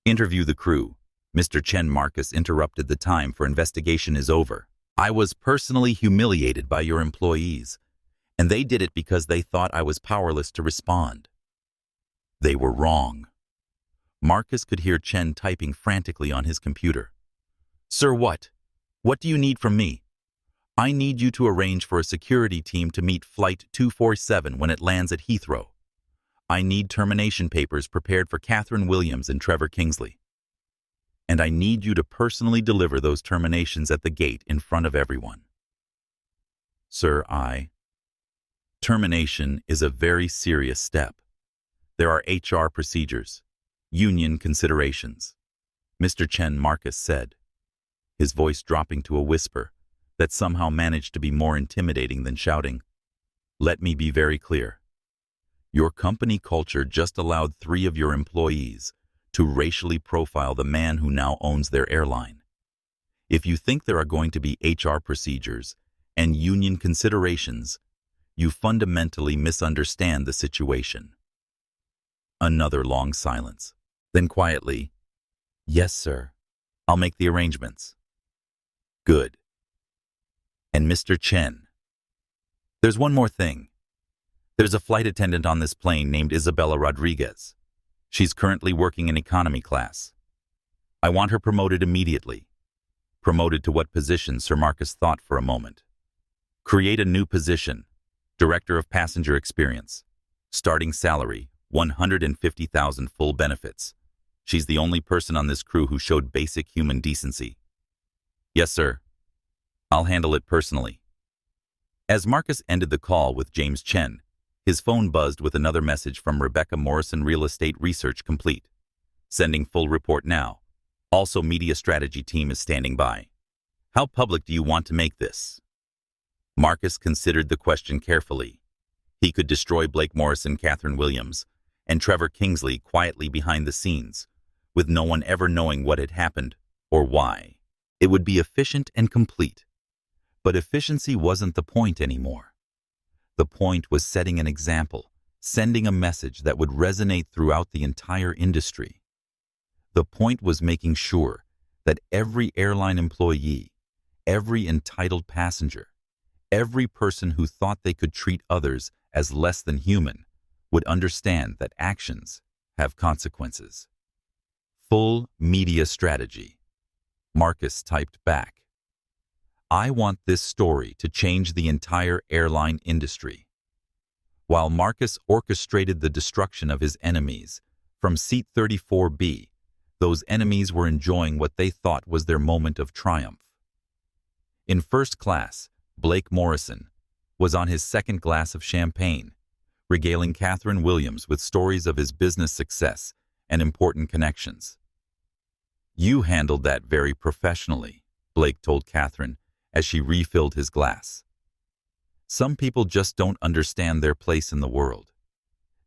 Interview the crew." Mr. Chen, Marcus interrupted. "The time for investigation is over. I was personally humiliated by your employees, and they did it because they thought I was powerless to respond." They were wrong. Marcus could hear Chen typing frantically on his computer. "Sir, what? What do you need from me?" "I need you to arrange for a security team to meet Flight 247 when it lands at Heathrow. I need termination papers prepared for Catherine Williams and Trevor Kingsley. And I need you to personally deliver those terminations at the gate in front of everyone." "Sir, Termination is a very serious step. There are HR procedures, union considerations," Mr. Chen, Marcus said, his voice dropping to a whisper that somehow managed to be more intimidating than shouting. "Let me be very clear. Your company culture just allowed 3 of your employees to racially profile the man who now owns their airline. If you think there are going to be HR procedures and union considerations, you fundamentally misunderstand the situation." Another long silence. Then quietly, "Yes, sir. I'll make the arrangements." "Good. And Mr. Chen, there's one more thing. There's a flight attendant on this plane named Isabella Rodriguez. She's currently working in economy class. I want her promoted immediately." "Promoted to what position?" Sir Marcus thought for a moment. "Create a new position, Director of Passenger Experience. Starting salary, $150,000, full benefits. She's the only person on this crew who showed basic human decency." "Yes, sir. I'll handle it personally." As Marcus ended the call with James Chen, his phone buzzed with another message from Rebecca Morrison. "Real estate research complete. Sending full report now. Also, media strategy team is standing by. How public do you want to make this?" Marcus considered the question carefully. He could destroy Blake Morrison, Catherine Williams, and Trevor Kingsley quietly behind the scenes, with no one ever knowing what had happened or why. It would be efficient and complete. But efficiency wasn't the point anymore. The point was setting an example, sending a message that would resonate throughout the entire industry. The point was making sure that every airline employee, every entitled passenger, every person who thought they could treat others as less than human would understand that actions have consequences. Full media strategy. Marcus typed back, "I want this story to change the entire airline industry." While Marcus orchestrated the destruction of his enemies, from seat 34B, those enemies were enjoying what they thought was their moment of triumph. In first class, Blake Morrison was on his second glass of champagne, regaling Catherine Williams with stories of his business success and important connections. "You handled that very professionally," Blake told Catherine as she refilled his glass. "Some people just don't understand their place in the world.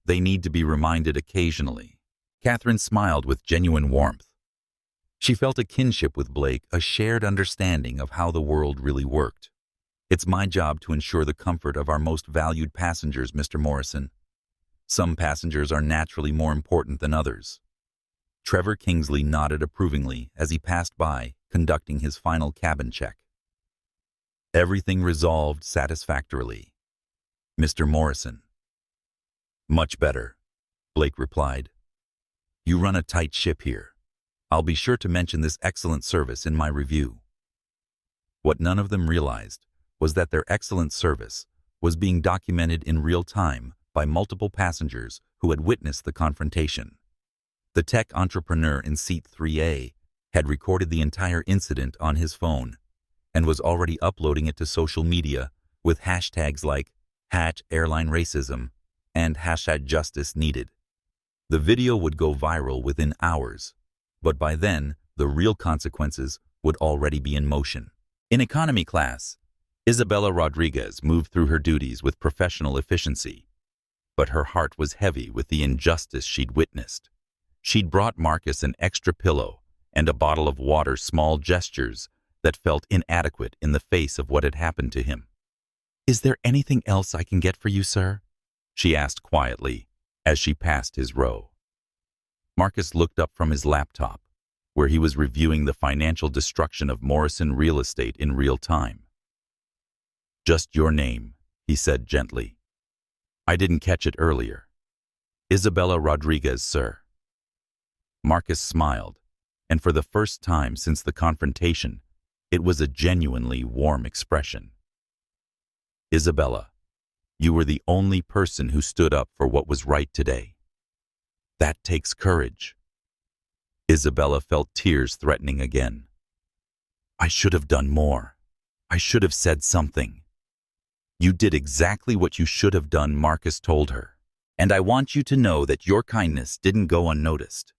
They need to be reminded occasionally." Catherine smiled with genuine warmth. She felt a kinship with Blake, a shared understanding of how the world really worked. "It's my job to ensure the comfort of our most valued passengers, Mr. Morrison. Some passengers are naturally more important than others." Trevor Kingsley nodded approvingly as he passed by, conducting his final cabin check. "Everything resolved satisfactorily, Mr. Morrison." "Much better," Blake replied. "You run a tight ship here. I'll be sure to mention this excellent service in my review." What none of them realized was that their excellent service was being documented in real time by multiple passengers who had witnessed the confrontation. The tech entrepreneur in seat 3A had recorded the entire incident on his phone and was already uploading it to social media with hashtags like #AirlineRacism and #JusticeNeeded. The video would go viral within hours, but by then, the real consequences would already be in motion. In economy class, Isabella Rodriguez moved through her duties with professional efficiency, but her heart was heavy with the injustice she'd witnessed. She'd brought Marcus an extra pillow and a bottle of water, small gestures that felt inadequate in the face of what had happened to him. "Is there anything else I can get for you, sir?" she asked quietly as she passed his row. Marcus looked up from his laptop, where he was reviewing the financial destruction of Morrison Real Estate in real time. "Just your name," he said gently. "I didn't catch it earlier." "Isabella Rodriguez, sir." Marcus smiled, and for the first time since the confrontation, it was a genuinely warm expression. "Isabella, you were the only person who stood up for what was right today. That takes courage." Isabella felt tears threatening again. "I should have done more. I should have said something." "You did exactly what you should have done," Marcus told her, "and I want you to know that your kindness didn't go unnoticed."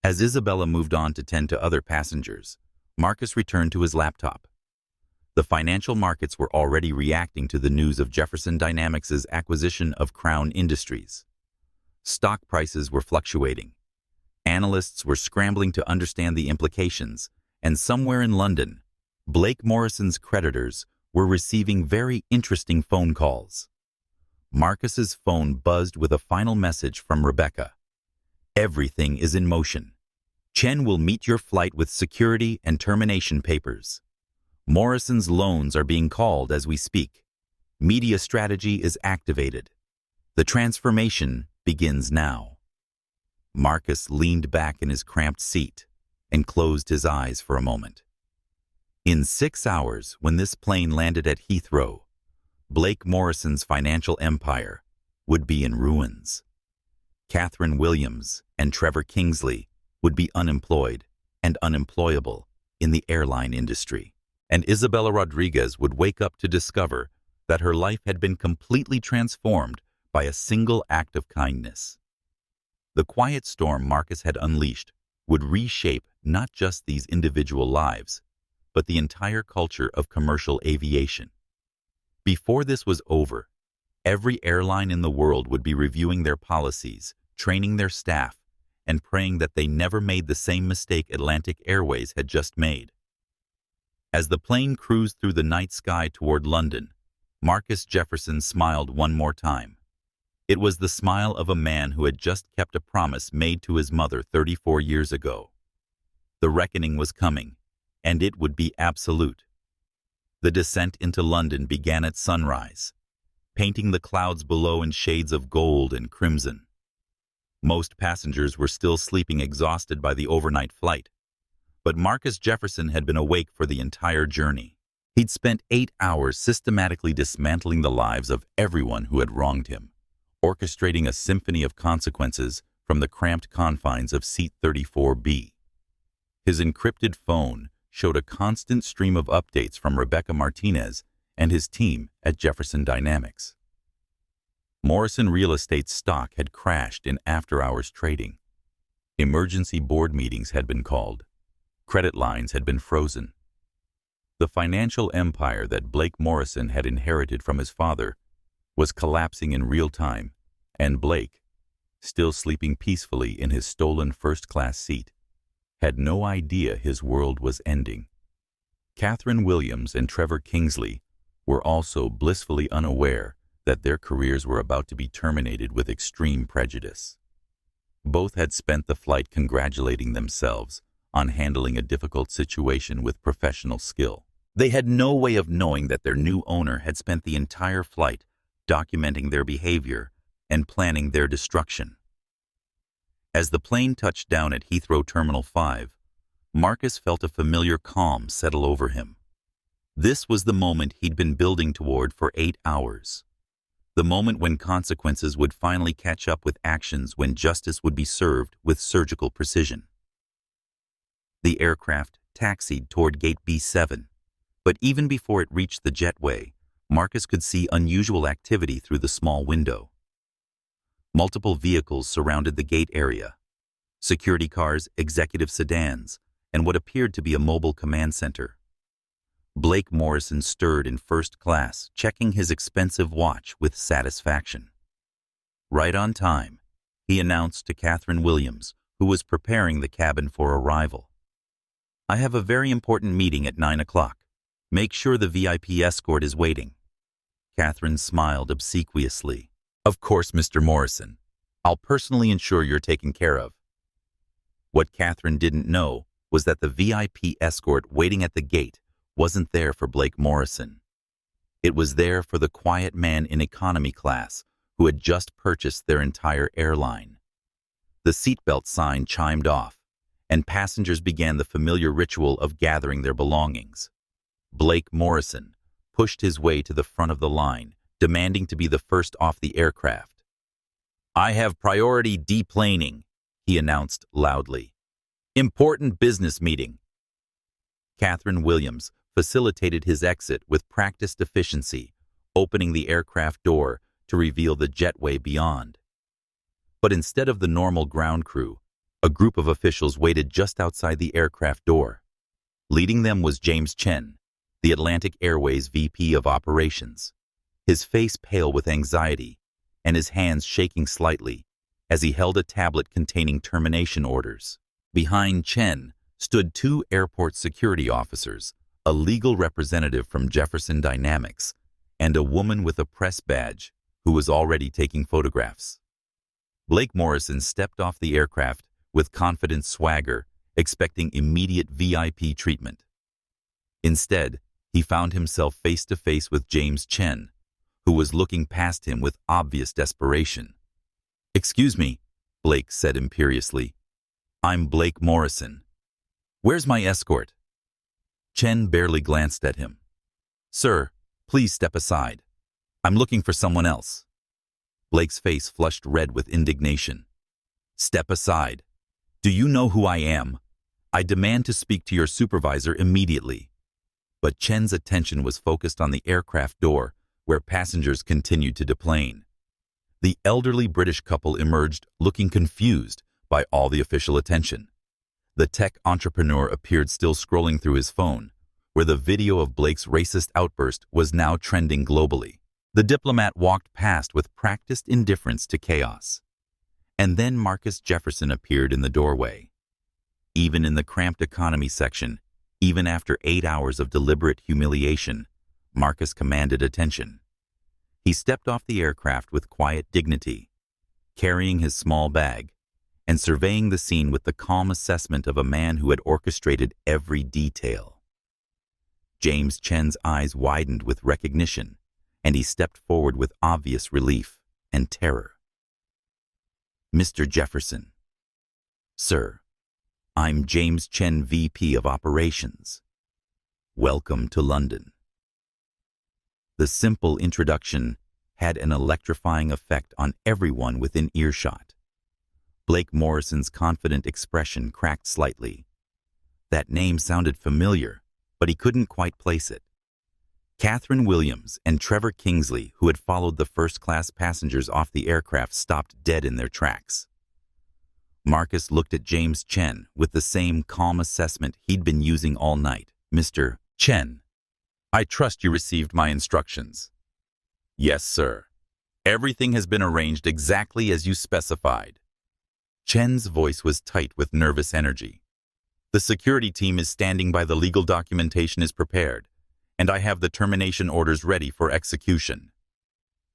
As Isabella moved on to tend to other passengers, Marcus returned to his laptop. The financial markets were already reacting to the news of Jefferson Dynamics' acquisition of Crown Industries. Stock prices were fluctuating. Analysts were scrambling to understand the implications, and somewhere in London, Blake Morrison's creditors were receiving very interesting phone calls. Marcus's phone buzzed with a final message from Rebecca. "Everything is in motion. Chen will meet your flight with security and termination papers. Morrison's loans are being called as we speak. Media strategy is activated. The transformation begins now." Marcus leaned back in his cramped seat and closed his eyes for a moment. In 6 hours, when this plane landed at Heathrow, Blake Morrison's financial empire would be in ruins. Catherine Williams and Trevor Kingsley would be unemployed and unemployable in the airline industry. And Isabella Rodriguez would wake up to discover that her life had been completely transformed by a single act of kindness. The quiet storm Marcus had unleashed would reshape not just these individual lives, but the entire culture of commercial aviation. Before this was over, every airline in the world would be reviewing their policies, training their staff, and praying that they never made the same mistake Atlantic Airways had just made. As the plane cruised through the night sky toward London, Marcus Jefferson smiled one more time. It was the smile of a man who had just kept a promise made to his mother 34 years ago. The reckoning was coming, and it would be absolute. The descent into London began at sunrise, painting the clouds below in shades of gold and crimson. Most passengers were still sleeping, exhausted by the overnight flight, but Marcus Jefferson had been awake for the entire journey. He'd spent 8 hours systematically dismantling the lives of everyone who had wronged him, orchestrating a symphony of consequences from the cramped confines of seat 34B. His encrypted phone showed a constant stream of updates from Rebecca Martinez and his team at Jefferson Dynamics. Morrison Real Estate stock had crashed in after-hours trading. Emergency board meetings had been called. Credit lines had been frozen. The financial empire that Blake Morrison had inherited from his father was collapsing in real time, and Blake, still sleeping peacefully in his stolen first-class seat, had no idea his world was ending. Catherine Williams and Trevor Kingsley were also blissfully unaware that their careers were about to be terminated with extreme prejudice. Both had spent the flight congratulating themselves on handling a difficult situation with professional skill. They had no way of knowing that their new owner had spent the entire flight documenting their behavior and planning their destruction. As the plane touched down at Heathrow Terminal 5, Marcus felt a familiar calm settle over him. This was the moment he'd been building toward for 8 hours. The moment when consequences would finally catch up with actions, when justice would be served with surgical precision. The aircraft taxied toward Gate B7, but even before it reached the jetway, Marcus could see unusual activity through the small window. Multiple vehicles surrounded the gate area: security cars, executive sedans, and what appeared to be a mobile command center. Blake Morrison stirred in first class, checking his expensive watch with satisfaction. Right on time, he announced to Catherine Williams, who was preparing the cabin for arrival. "I have a very important meeting at 9 o'clock. Make sure the VIP escort is waiting." Catherine smiled obsequiously. "Of course, Mr. Morrison. I'll personally ensure you're taken care of." What Catherine didn't know was that the VIP escort waiting at the gate wasn't there for Blake Morrison. It was there for the quiet man in economy class who had just purchased their entire airline. The seatbelt sign chimed off, and passengers began the familiar ritual of gathering their belongings. Blake Morrison pushed his way to the front of the line, demanding to be the first off the aircraft. "I have priority deplaning," he announced loudly. "Important business meeting." Catherine Williams facilitated his exit with practiced efficiency, opening the aircraft door to reveal the jetway beyond. But instead of the normal ground crew, a group of officials waited just outside the aircraft door. Leading them was James Chen, the Atlantic Airways VP of Operations, his face pale with anxiety and his hands shaking slightly as he held a tablet containing termination orders. Behind Chen stood 2 airport security officers, a legal representative from Jefferson Dynamics, and a woman with a press badge who was already taking photographs. Blake Morrison stepped off the aircraft with confident swagger, expecting immediate VIP treatment. Instead, he found himself face to face with James Chen, who was looking past him with obvious desperation. "Excuse me," Blake said imperiously. "I'm Blake Morrison. Where's my escort?" Chen barely glanced at him. "Sir, please step aside. I'm looking for someone else." Blake's face flushed red with indignation. "Step aside. Do you know who I am? I demand to speak to your supervisor immediately." But Chen's attention was focused on the aircraft door, where passengers continued to deplane. The elderly British couple emerged looking confused by all the official attention. The tech entrepreneur appeared still scrolling through his phone, where the video of Blake's racist outburst was now trending globally. The diplomat walked past with practiced indifference to chaos. And then Marcus Jefferson appeared in the doorway. Even in the cramped economy section, Even after 8 hours of deliberate humiliation, Marcus commanded attention. He stepped off the aircraft with quiet dignity, carrying his small bag and surveying the scene with the calm assessment of a man who had orchestrated every detail. James Chen's eyes widened with recognition, and he stepped forward with obvious relief and terror. "Mr. Jefferson." "Sir, I'm James Chen, VP of Operations. Welcome to London." The simple introduction had an electrifying effect on everyone within earshot. Blake Morrison's confident expression cracked slightly. That name sounded familiar, but he couldn't quite place it. Catherine Williams and Trevor Kingsley, who had followed the first-class passengers off the aircraft, stopped dead in their tracks. Marcus looked at James Chen with the same calm assessment he'd been using all night. "Mr. Chen, I trust you received my instructions." "Yes, sir. Everything has been arranged exactly as you specified." Chen's voice was tight with nervous energy. "The security team is standing by. The legal documentation is prepared, and I have the termination orders ready for execution."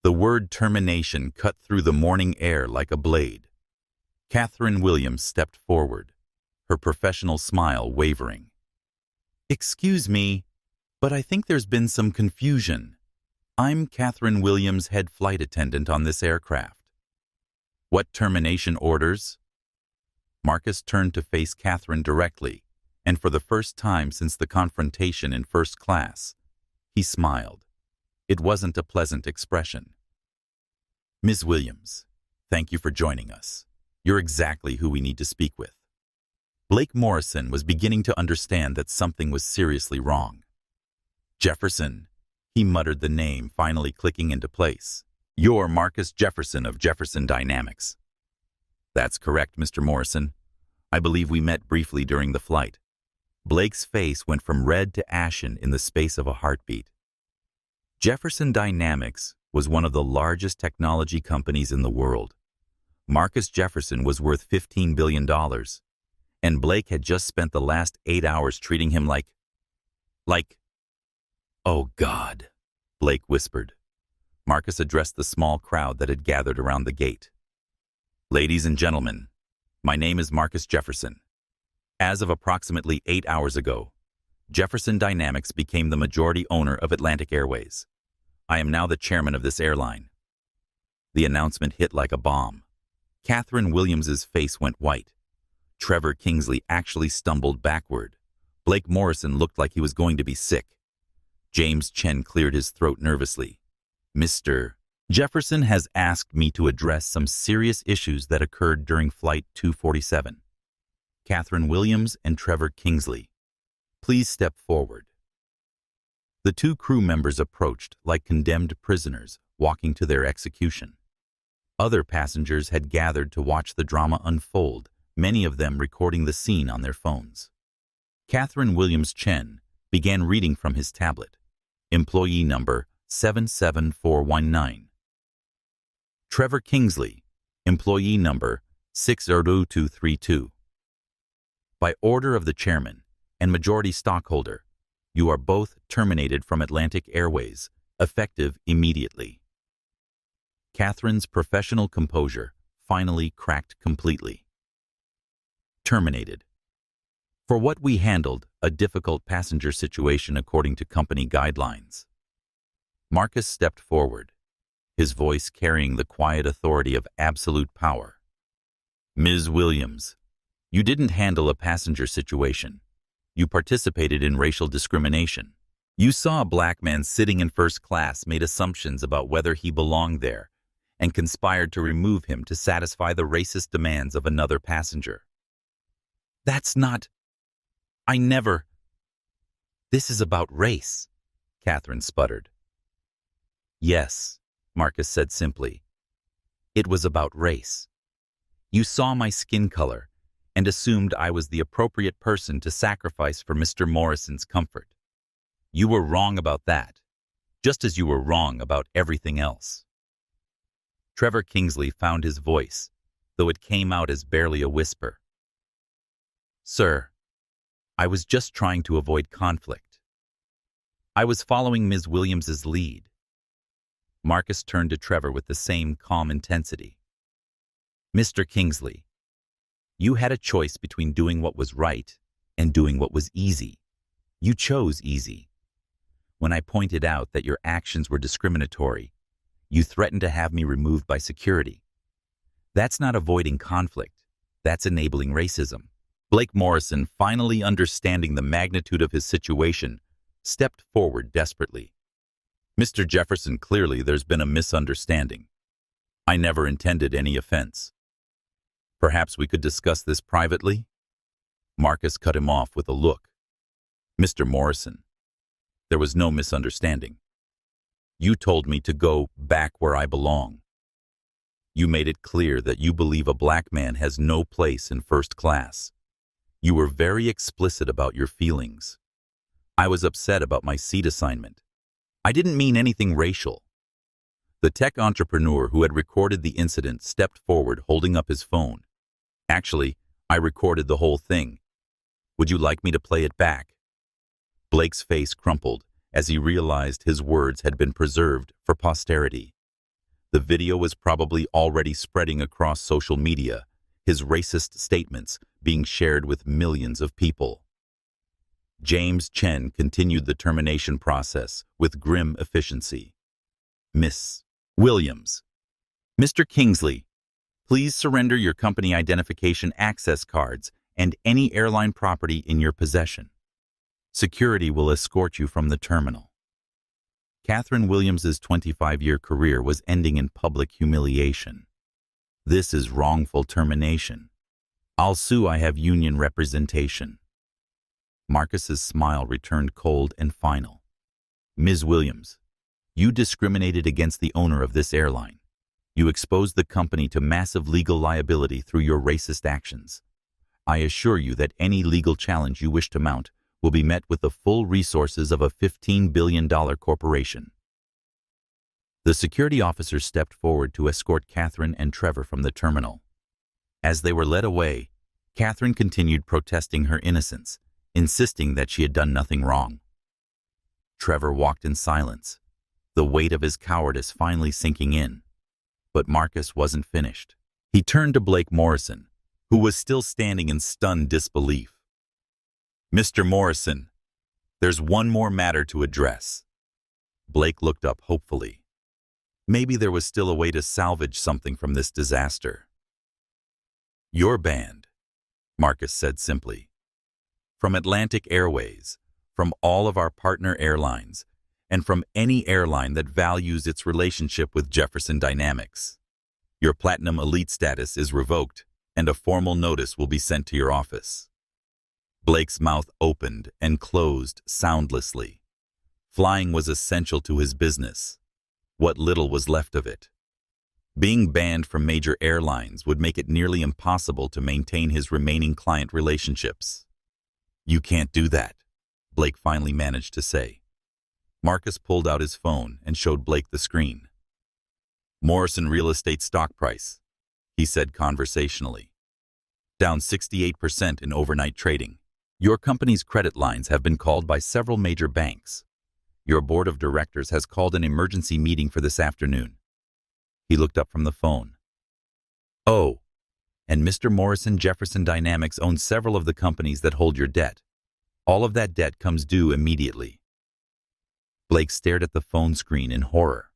The word termination cut through the morning air like a blade. Catherine Williams stepped forward, her professional smile wavering. "Excuse me, but I think there's been some confusion. I'm Catherine Williams, head flight attendant on this aircraft." "What termination orders?" Marcus turned to face Catherine directly, and for the first time since the confrontation in first class, he smiled. It wasn't a pleasant expression. "Ms. Williams, thank you for joining us. You're exactly who we need to speak with." Blake Morrison was beginning to understand that something was seriously wrong. "Jefferson," he muttered, the name finally clicking into place. "You're Marcus Jefferson of Jefferson Dynamics." "That's correct, Mr. Morrison. I believe we met briefly during the flight." Blake's face went from red to ashen in the space of a heartbeat. Jefferson Dynamics was one of the largest technology companies in the world. Marcus Jefferson was worth $15 billion, and Blake had just spent the last 8 hours treating him like... "Oh, God," Blake whispered. Marcus addressed the small crowd that had gathered around the gate. "Ladies and gentlemen, my name is Marcus Jefferson. As of approximately 8 hours ago, Jefferson Dynamics became the majority owner of Atlantic Airways. I am now the chairman of this airline." The announcement hit like a bomb. Catherine Williams's face went white. Trevor Kingsley actually stumbled backward. Blake Morrison looked like he was going to be sick. James Chen cleared his throat nervously. "Mr. Jefferson has asked me to address some serious issues that occurred during Flight 247. Catherine Williams and Trevor Kingsley, please step forward." The two crew members approached like condemned prisoners walking to their execution. Other passengers had gathered to watch the drama unfold, many of them recording the scene on their phones. Catherine Williams Chen began reading from his tablet. Employee number 77419. Trevor Kingsley, employee number 60232. By order of the chairman and majority stockholder, you are both terminated from Atlantic Airways, effective immediately. Catherine's professional composure finally cracked completely. Terminated. For what we handled a difficult passenger situation according to company guidelines. Marcus stepped forward, his voice carrying the quiet authority of absolute power. "Ms. Williams, you didn't handle a passenger situation. You participated in racial discrimination. You saw a black man sitting in first class, made assumptions about whether he belonged there, and conspired to remove him to satisfy the racist demands of another passenger." "That's not... I never... This is about race," Catherine sputtered. "Yes," Marcus said simply. "It was about race. You saw my skin color and assumed I was the appropriate person to sacrifice for Mr. Morrison's comfort. You were wrong about that, just as you were wrong about everything else." Trevor Kingsley found his voice, though it came out as barely a whisper. "Sir, I was just trying to avoid conflict. I was following Ms. Williams's lead. Marcus turned to Trevor with the same calm intensity. Mr. Kingsley, you had a choice between doing what was right and doing what was easy. You chose easy. When I pointed out that your actions were discriminatory, you threatened to have me removed by security. That's not avoiding conflict. That's enabling racism. Blake Morrison, finally understanding the magnitude of his situation, stepped forward desperately. Mr. Jefferson, clearly there's been a misunderstanding. I never intended any offense. Perhaps we could discuss this privately? Marcus cut him off with a look. Mr. Morrison, there was no misunderstanding. You told me to go back where I belong. You made it clear that you believe a black man has no place in first class. You were very explicit about your feelings. I was upset about my seat assignment. I didn't mean anything racial. The tech entrepreneur who had recorded the incident stepped forward holding up his phone. Actually, I recorded the whole thing. Would you like me to play it back? Blake's face crumpled as he realized his words had been preserved for posterity. The video was probably already spreading across social media, his racist statements being shared with millions of people. James Chen continued the termination process with grim efficiency. Miss Williams. Mr. Kingsley, please surrender your company identification access cards and any airline property in your possession. Security will escort you from the terminal. Catherine Williams's 25-year career was ending in public humiliation. This is wrongful termination. I'll sue. I have union representation. Marcus's smile returned cold and final. Ms. Williams, you discriminated against the owner of this airline. You exposed the company to massive legal liability through your racist actions. I assure you that any legal challenge you wish to mount will be met with the full resources of a $15 billion corporation. The security officers stepped forward to escort Catherine and Trevor from the terminal. As they were led away, Catherine continued protesting her innocence, insisting that she had done nothing wrong. Trevor walked in silence, the weight of his cowardice finally sinking in. But Marcus wasn't finished. He turned to Blake Morrison, who was still standing in stunned disbelief. Mr. Morrison, there's one more matter to address. Blake looked up hopefully. Maybe there was still a way to salvage something from this disaster. You're banned, Marcus said simply. From Atlantic Airways, from all of our partner airlines, and from any airline that values its relationship with Jefferson Dynamics. Your Platinum Elite status is revoked, and a formal notice will be sent to your office. Blake's mouth opened and closed soundlessly. Flying was essential to his business. What little was left of it. Being banned from major airlines would make it nearly impossible to maintain his remaining client relationships. You can't do that, Blake finally managed to say. Marcus pulled out his phone and showed Blake the screen. Morrison real estate stock price, he said conversationally. Down 68% in overnight trading. Your company's credit lines have been called by several major banks. Your board of directors has called an emergency meeting for this afternoon. He looked up from the phone. Oh, and Mr. Morrison, Jefferson Dynamics owns several of the companies that hold your debt. All of that debt comes due immediately. Blake stared at the phone screen in horror.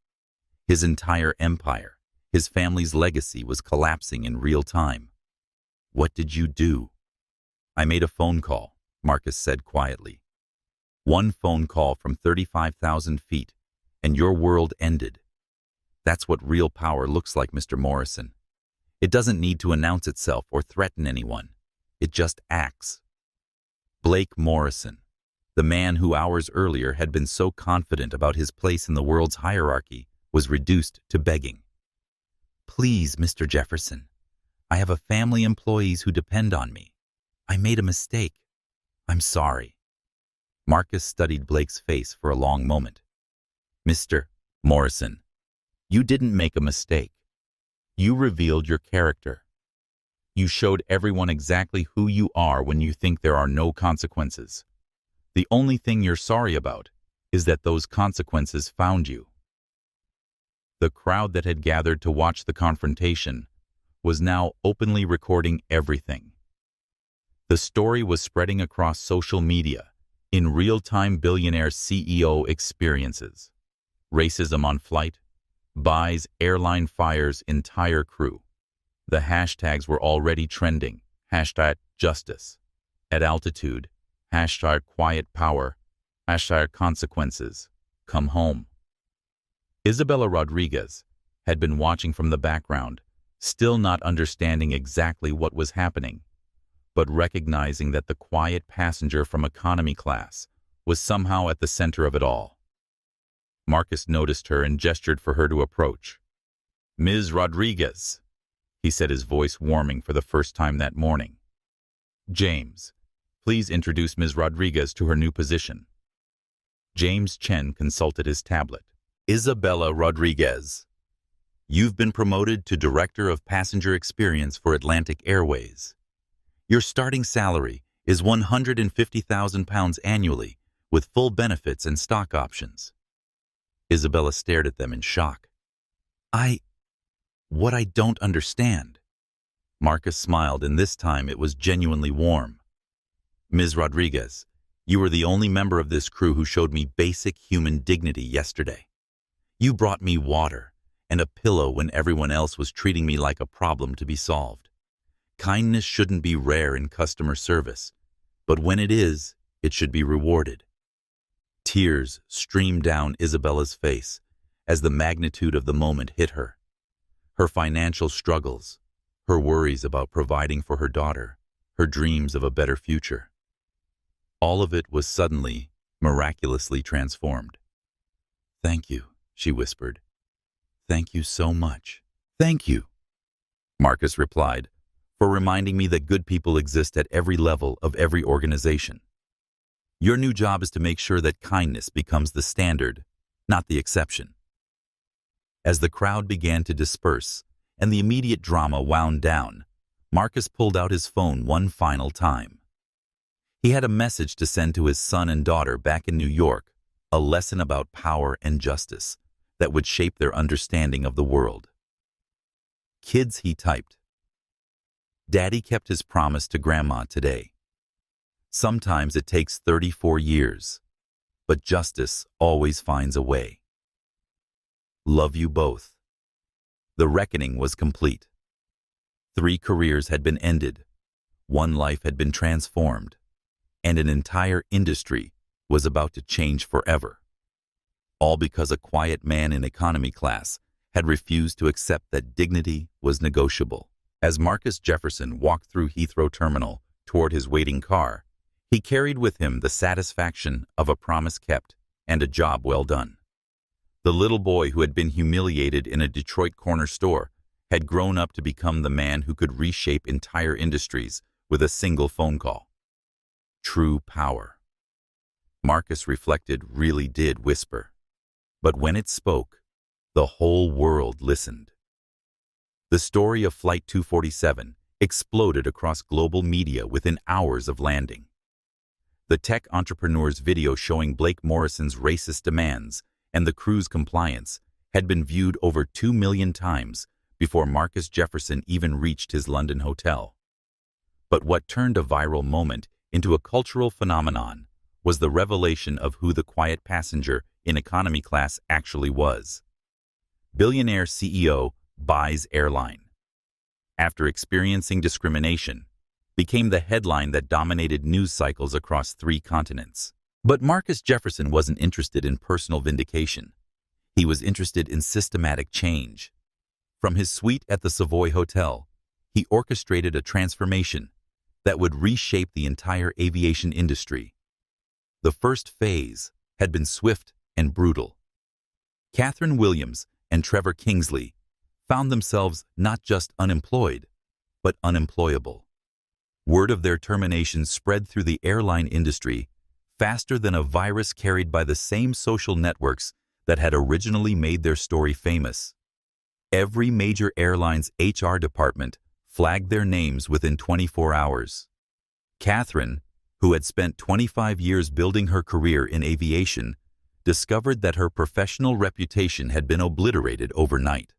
His entire empire, his family's legacy was collapsing in real time. What did you do? I made a phone call, Marcus said quietly. One phone call from 35,000 feet, and your world ended. That's what real power looks like, Mr. Morrison. It doesn't need to announce itself or threaten anyone. It just acts. Blake Morrison, the man who hours earlier had been so confident about his place in the world's hierarchy, was reduced to begging. Please, Mr. Jefferson, I have a family employees who depend on me. I made a mistake. I'm sorry. Marcus studied Blake's face for a long moment. Mr. Morrison, you didn't make a mistake. You revealed your character. You showed everyone exactly who you are when you think there are no consequences. The only thing you're sorry about is that those consequences found you. The crowd that had gathered to watch the confrontation was now openly recording everything. The story was spreading across social media in real-time billionaire CEO experiences. Racism on flight, buys airline fires entire crew. The hashtags were already trending. Hashtag justice. At altitude. Hashtag quiet power. Hashtag consequences. Come home. Isabella Rodriguez had been watching from the background, still not understanding exactly what was happening, but recognizing that the quiet passenger from economy class was somehow at the center of it all. Marcus noticed her and gestured for her to approach. "Ms. Rodriguez," he said, his voice warming for the first time that morning. "James, please introduce Ms. Rodriguez to her new position." James Chen consulted his tablet. "Isabella Rodriguez, you've been promoted to Director of Passenger Experience for Atlantic Airways. Your starting salary is £150,000 annually with full benefits and stock options." Isabella stared at them in shock. What I don't understand." Marcus smiled, and this time it was genuinely warm. "Ms. Rodriguez, you were the only member of this crew who showed me basic human dignity yesterday. You brought me water and a pillow when everyone else was treating me like a problem to be solved. Kindness shouldn't be rare in customer service, but when it is, it should be rewarded." Tears streamed down Isabella's face as the magnitude of the moment hit her. Her financial struggles, her worries about providing for her daughter, her dreams of a better future. All of it was suddenly, miraculously transformed. "Thank you," she whispered. "Thank you so much." "Thank you," Marcus replied, "for reminding me that good people exist at every level of every organization. Your new job is to make sure that kindness becomes the standard, not the exception." As the crowd began to disperse and the immediate drama wound down, Marcus pulled out his phone one final time. He had a message to send to his son and daughter back in New York, a lesson about power and justice that would shape their understanding of the world. "Kids," he typed, "Daddy kept his promise to Grandma today. Sometimes it takes 34 years, but justice always finds a way. Love you both." The reckoning was complete. 3 careers had been ended, 1 life had been transformed, and an entire industry was about to change forever. All because a quiet man in economy class had refused to accept that dignity was negotiable. As Marcus Jefferson walked through Heathrow Terminal toward his waiting car, he carried with him the satisfaction of a promise kept and a job well done. The little boy who had been humiliated in a Detroit corner store had grown up to become the man who could reshape entire industries with a single phone call. True power. Marcus reflected, really did whisper. But when it spoke, the whole world listened. The story of Flight 247 exploded across global media within hours of landing. The tech entrepreneur's video showing Blake Morrison's racist demands and the crew's compliance had been viewed over 2 million times before Marcus Jefferson even reached his London hotel. But what turned a viral moment into a cultural phenomenon was the revelation of who the quiet passenger in economy class actually was. Billionaire CEO buys airline. After experiencing discrimination, became the headline that dominated news cycles across 3 continents. But Marcus Jefferson wasn't interested in personal vindication. He was interested in systematic change. From his suite at the Savoy Hotel, he orchestrated a transformation that would reshape the entire aviation industry. The first phase had been swift and brutal. Catherine Williams and Trevor Kingsley found themselves not just unemployed, but unemployable. Word of their termination spread through the airline industry faster than a virus carried by the same social networks that had originally made their story famous. Every major airline's HR department flagged their names within 24 hours. Catherine, who had spent 25 years building her career in aviation, discovered that her professional reputation had been obliterated overnight.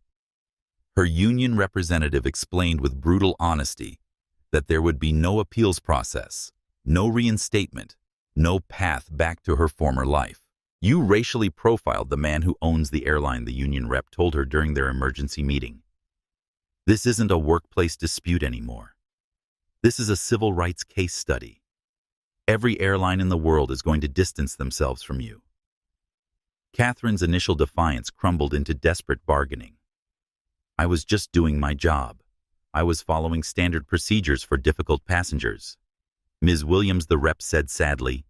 Her union representative explained with brutal honesty that there would be no appeals process, no reinstatement, no path back to her former life. "You racially profiled the man who owns the airline," the union rep told her during their emergency meeting. "This isn't a workplace dispute anymore. This is a civil rights case study. Every airline in the world is going to distance themselves from you." Catherine's initial defiance crumbled into desperate bargaining. "I was just doing my job. I was following standard procedures for difficult passengers." Ms. Williams, the rep, said sadly,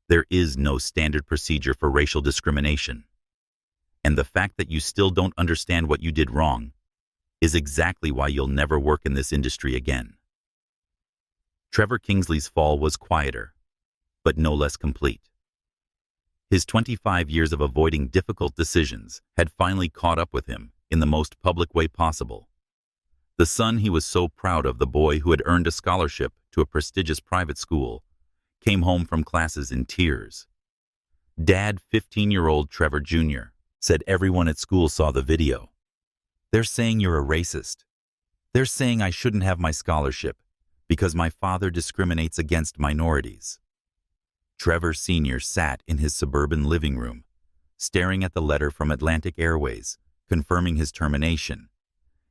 "There is no standard procedure for racial discrimination. And the fact that you still don't understand what you did wrong is exactly why you'll never work in this industry again." Trevor Kingsley's fall was quieter, but no less complete. His 25 years of avoiding difficult decisions had finally caught up with him in the most public way possible. The son he was so proud of, the boy who had earned a scholarship to a prestigious private school, came home from classes in tears. "Dad," 15-year-old Trevor Jr., said, "everyone at school saw the video. They're saying you're a racist. They're saying I shouldn't have my scholarship because my father discriminates against minorities." Trevor Sr. sat in his suburban living room, staring at the letter from Atlantic Airways, confirming his termination,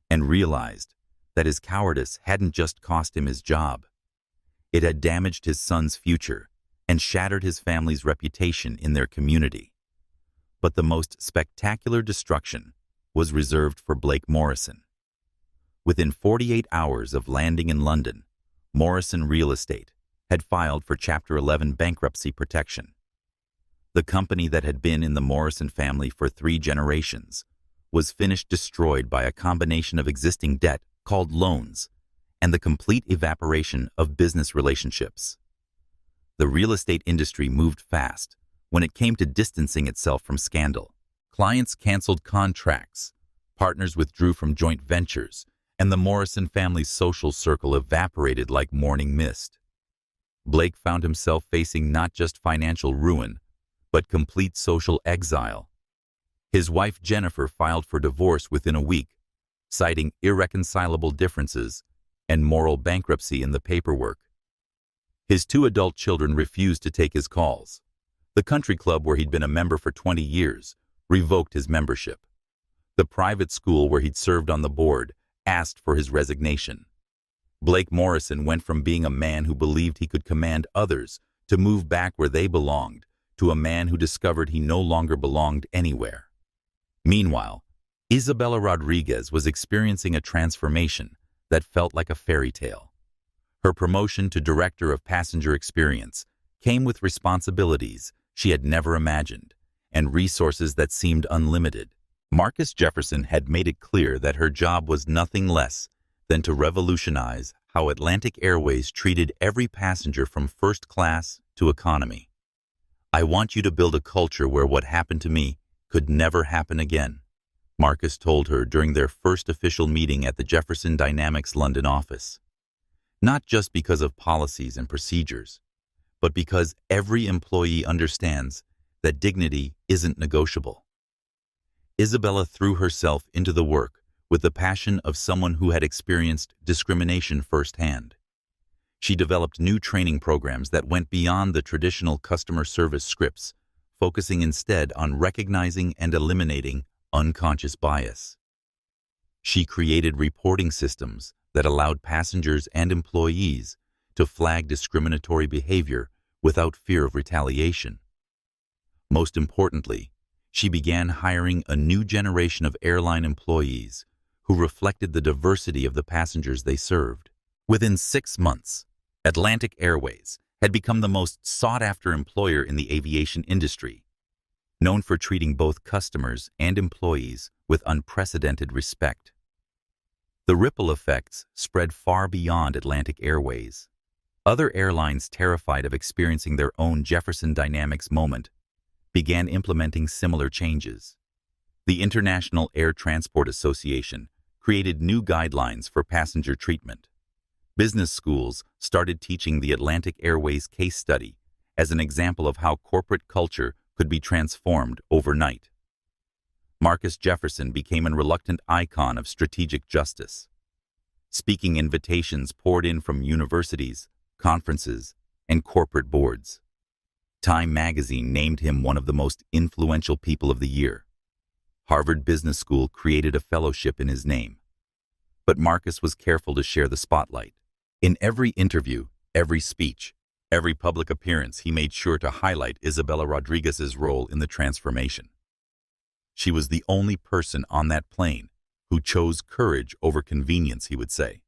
and realized that his cowardice hadn't just cost him his job. It had damaged his son's future and shattered his family's reputation in their community. But the most spectacular destruction was reserved for Blake Morrison. Within 48 hours of landing in London, Morrison Real Estate had filed for Chapter 11 bankruptcy protection. The company that had been in the Morrison family for 3 generations was finished destroyed by a combination of existing debt called loans and the complete evaporation of business relationships. The real estate industry moved fast when it came to distancing itself from scandal. Clients canceled contracts, partners withdrew from joint ventures, and the Morrison family's social circle evaporated like morning mist. Blake found himself facing not just financial ruin, but complete social exile. His wife Jennifer filed for divorce within a week, citing irreconcilable differences and moral bankruptcy in the paperwork. His 2 adult children refused to take his calls. The country club where he'd been a member for 20 years revoked his membership. The private school where he'd served on the board asked for his resignation. Blake Morrison went from being a man who believed he could command others to move back where they belonged to a man who discovered he no longer belonged anywhere. Meanwhile, Isabella Rodriguez was experiencing a transformation that felt like a fairy tale. Her promotion to Director of Passenger Experience came with responsibilities she had never imagined and resources that seemed unlimited. Marcus Jefferson had made it clear that her job was nothing less than to revolutionize how Atlantic Airways treated every passenger from first class to economy. "I want you to build a culture where what happened to me could never happen again," Marcus told her during their first official meeting at the Jefferson Dynamics London office. Not just because of policies and procedures, but because every employee understands that dignity isn't negotiable. Isabella threw herself into the work with the passion of someone who had experienced discrimination firsthand. She developed new training programs that went beyond the traditional customer service scripts, focusing instead on recognizing and eliminating unconscious bias. She created reporting systems that allowed passengers and employees to flag discriminatory behavior without fear of retaliation. Most importantly, she began hiring a new generation of airline employees who reflected the diversity of the passengers they served. Within 6 months, Atlantic Airways had become the most sought-after employer in the aviation industry, known for treating both customers and employees with unprecedented respect. The ripple effects spread far beyond Atlantic Airways. Other airlines, terrified of experiencing their own Jefferson Dynamics moment, began implementing similar changes. The International Air Transport Association created new guidelines for passenger treatment. Business schools started teaching the Atlantic Airways case study as an example of how corporate culture could be transformed overnight. Marcus Jefferson became a reluctant icon of strategic justice. Speaking invitations poured in from universities, conferences, and corporate boards. Time magazine named him one of the most influential people of the year. Harvard Business School created a fellowship in his name. But Marcus was careful to share the spotlight. In every interview, every speech, every public appearance, he made sure to highlight Isabella Rodriguez's role in the transformation. She was the only person on that plane who chose courage over convenience, he would say.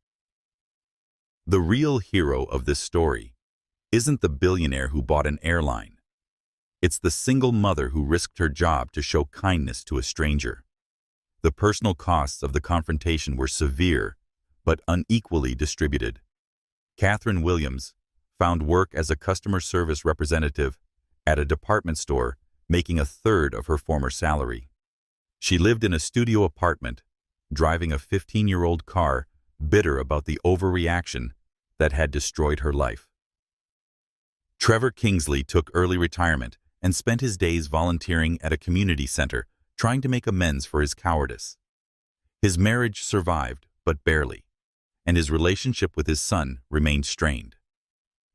The real hero of this story isn't the billionaire who bought an airline. It's the single mother who risked her job to show kindness to a stranger. The personal costs of the confrontation were severe, but unequally distributed. Catherine Williams found work as a customer service representative at a department store, making a third of her former salary. She lived in a studio apartment, driving a 15-year-old car, bitter about the overreaction that had destroyed her life. Trevor Kingsley took early retirement and spent his days volunteering at a community center, trying to make amends for his cowardice. His marriage survived, but barely, and his relationship with his son remained strained.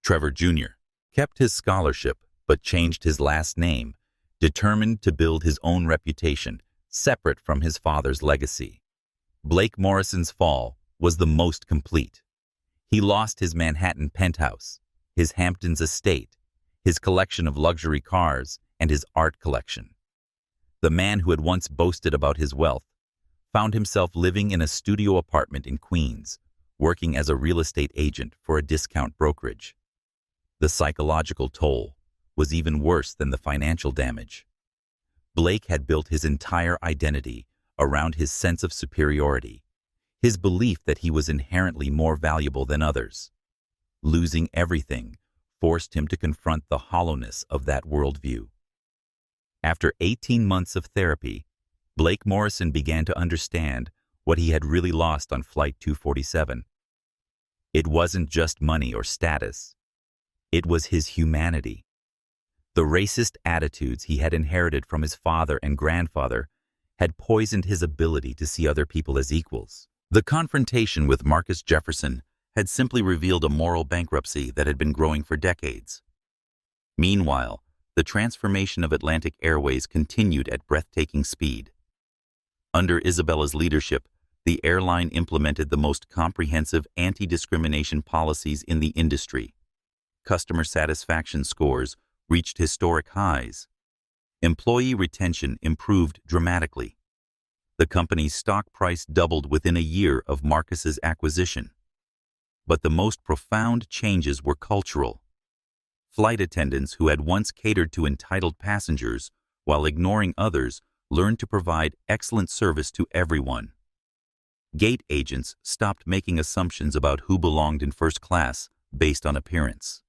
Trevor Jr. kept his scholarship but changed his last name, determined to build his own reputation, separate from his father's legacy. Blake Morrison's fall was the most complete. He lost his Manhattan penthouse, his Hamptons estate, his collection of luxury cars, and his art collection. The man who had once boasted about his wealth found himself living in a studio apartment in Queens, working as a real estate agent for a discount brokerage. The psychological toll was even worse than the financial damage. Blake had built his entire identity around his sense of superiority, his belief that he was inherently more valuable than others. Losing everything forced him to confront the hollowness of that worldview. After 18 months of therapy, Blake Morrison began to understand what he had really lost on Flight 247. It wasn't just money or status. It was his humanity. The racist attitudes he had inherited from his father and grandfather had poisoned his ability to see other people as equals. The confrontation with Marcus Jefferson had simply revealed a moral bankruptcy that had been growing for decades. Meanwhile, the transformation of Atlantic Airways continued at breathtaking speed. Under Isabella's leadership, the airline implemented the most comprehensive anti-discrimination policies in the industry. Customer satisfaction scores reached historic highs. Employee retention improved dramatically. The company's stock price doubled within a year of Marcus's acquisition. But the most profound changes were cultural. Flight attendants who had once catered to entitled passengers while ignoring others learned to provide excellent service to everyone. Gate agents stopped making assumptions about who belonged in first class based on appearance.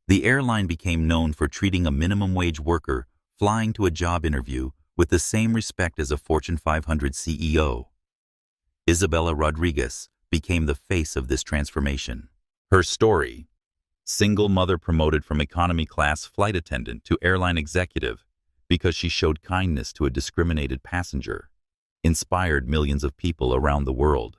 The airline became known for treating a minimum wage worker flying to a job interview with the same respect as a Fortune 500 CEO. Isabella Rodriguez became the face of this transformation. Her story, single mother promoted from economy class flight attendant to airline executive because she showed kindness to a discriminated passenger, inspired millions of people around the world.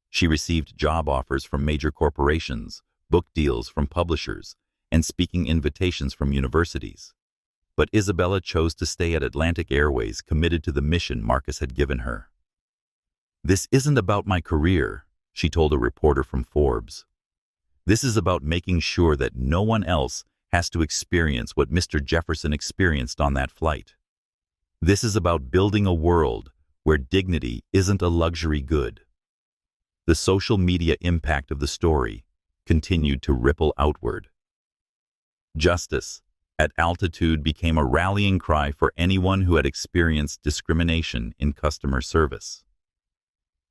She received job offers from major corporations, book deals from publishers, and speaking invitations from universities. But Isabella chose to stay at Atlantic Airways, committed to the mission Marcus had given her. "This isn't about my career," she told a reporter from Forbes. "This is about making sure that no one else has to experience what Mr. Jefferson experienced on that flight. This is about building a world where dignity isn't a luxury good." The social media impact of the story continued to ripple outward. Justice at altitude became a rallying cry for anyone who had experienced discrimination in customer service.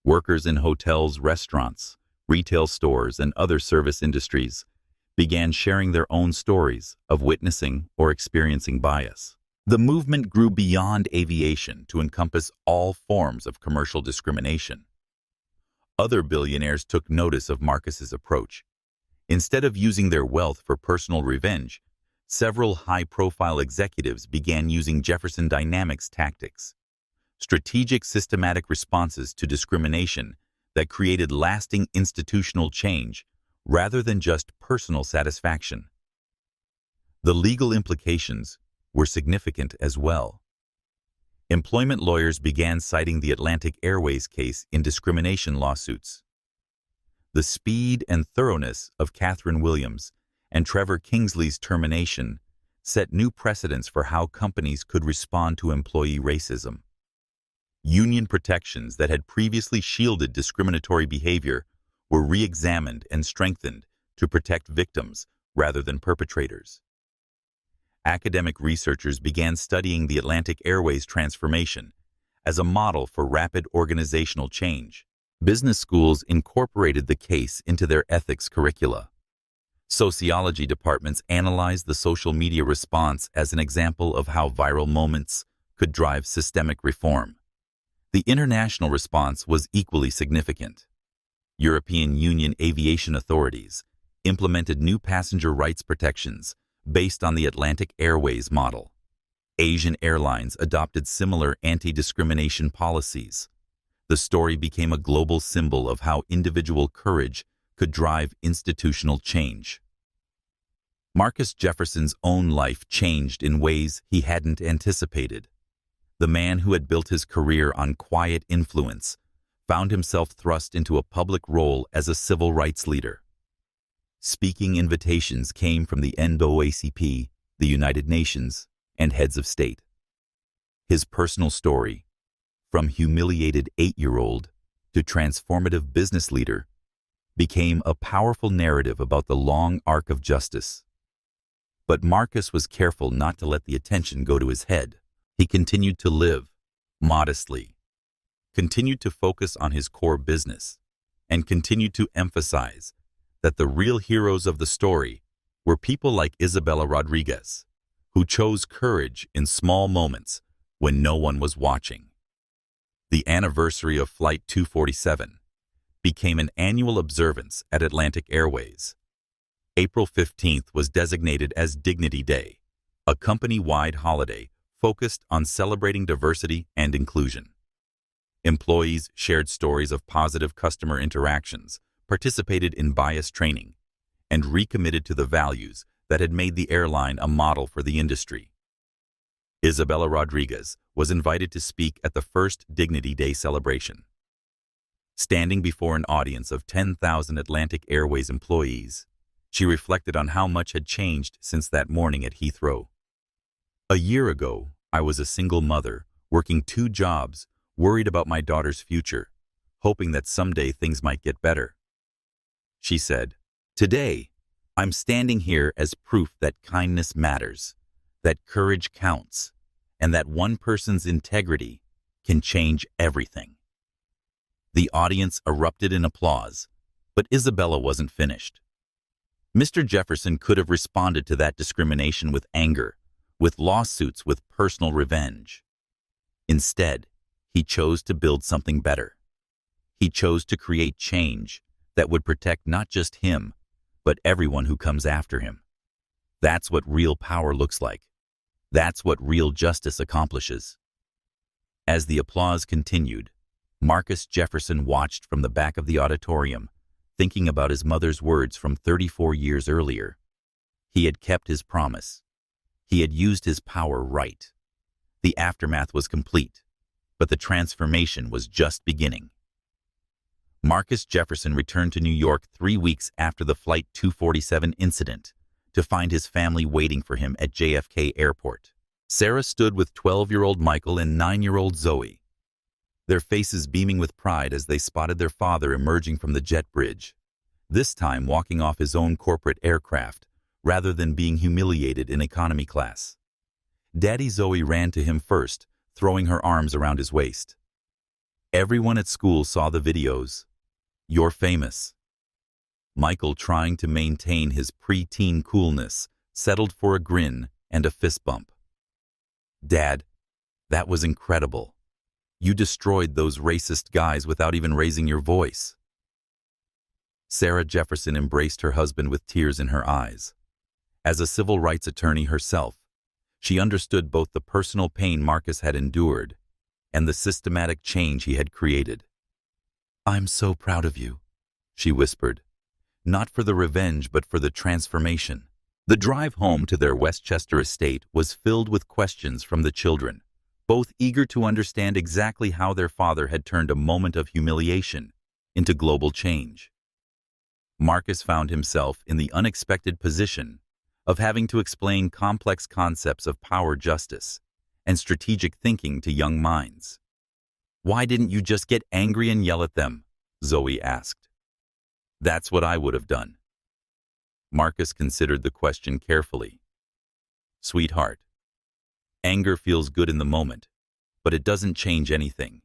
Workers in hotels, restaurants, retail stores, and other service industries began sharing their own stories of witnessing or experiencing bias. The movement grew beyond aviation to encompass all forms of commercial discrimination. Other billionaires took notice of Marcus's approach. Instead of using their wealth for personal revenge, several high-profile executives began using Jefferson Dynamics tactics, strategic systematic responses to discrimination that created lasting institutional change rather than just personal satisfaction. The legal implications were significant as well. Employment lawyers began citing the Atlantic Airways case in discrimination lawsuits. The speed and thoroughness of Catherine Williams and Trevor Kingsley's termination set new precedents for how companies could respond to employee racism. Union protections that had previously shielded discriminatory behavior were re-examined and strengthened to protect victims rather than perpetrators. Academic researchers began studying the Atlantic Airways transformation as a model for rapid organizational change. Business schools incorporated the case into their ethics curricula. Sociology departments analyzed the social media response as an example of how viral moments could drive systemic reform. The international response was equally significant. European Union aviation authorities implemented new passenger rights protections based on the Atlantic Airways model. Asian airlines adopted similar anti-discrimination policies. The story became a global symbol of how individual courage could drive institutional change. Marcus Jefferson's own life changed in ways he hadn't anticipated. The man who had built his career on quiet influence found himself thrust into a public role as a civil rights leader. Speaking invitations came from the NAACP, the United Nations, and heads of state. His personal story, from humiliated 8-year-old to transformative business leader, became a powerful narrative about the long arc of justice. But Marcus was careful not to let the attention go to his head. He continued to live modestly, continued to focus on his core business, and continued to emphasize that the real heroes of the story were people like Isabella Rodriguez, who chose courage in small moments when no one was watching. The anniversary of Flight 247 became an annual observance at Atlantic Airways. April 15th was designated as Dignity Day, a company-wide holiday focused on celebrating diversity and inclusion. Employees shared stories of positive customer interactions, participated in bias training, and recommitted to the values that had made the airline a model for the industry. Isabella Rodriguez was invited to speak at the first Dignity Day celebration. Standing before an audience of 10,000 Atlantic Airways employees, she reflected on how much had changed since that morning at Heathrow. "A year ago, I was a single mother, working 2 jobs, worried about my daughter's future, hoping that someday things might get better," she said. "Today, I'm standing here as proof that kindness matters, that courage counts, and that one person's integrity can change everything." The audience erupted in applause, but Isabella wasn't finished. Mr. Jefferson could have responded to that discrimination with anger, with lawsuits, with personal revenge. Instead, he chose to build something better. He chose to create change that would protect not just him, but everyone who comes after him. That's what real power looks like. That's what real justice accomplishes. As the applause continued, Marcus Jefferson watched from the back of the auditorium, thinking about his mother's words from 34 years earlier. He had kept his promise. He had used his power right. The aftermath was complete, but the transformation was just beginning. Marcus Jefferson returned to New York 3 weeks after the Flight 247 incident to find his family waiting for him at JFK Airport. Sarah stood with 12-year-old Michael and 9-year-old Zoe, their faces beaming with pride as they spotted their father emerging from the jet bridge, this time walking off his own corporate aircraft rather than being humiliated in economy class. Daddy Zoe ran to him first, throwing her arms around his waist. Everyone at school saw the videos. "You're famous." Michael, trying to maintain his preteen coolness, settled for a grin and a fist bump. "Dad, that was incredible. You destroyed those racist guys without even raising your voice." Sarah Jefferson embraced her husband with tears in her eyes. As a civil rights attorney herself, she understood both the personal pain Marcus had endured and the systematic change he had created. "I'm so proud of you," she whispered, not for the revenge but for the transformation. The drive home to their Westchester estate was filled with questions from the children, both eager to understand exactly how their father had turned a moment of humiliation into global change. Marcus found himself in the unexpected position of having to explain complex concepts of power, justice, and strategic thinking to young minds. "Why didn't you just get angry and yell at them?" Zoe asked. "That's what I would have done." Marcus considered the question carefully. "Sweetheart, anger feels good in the moment, but it doesn't change anything.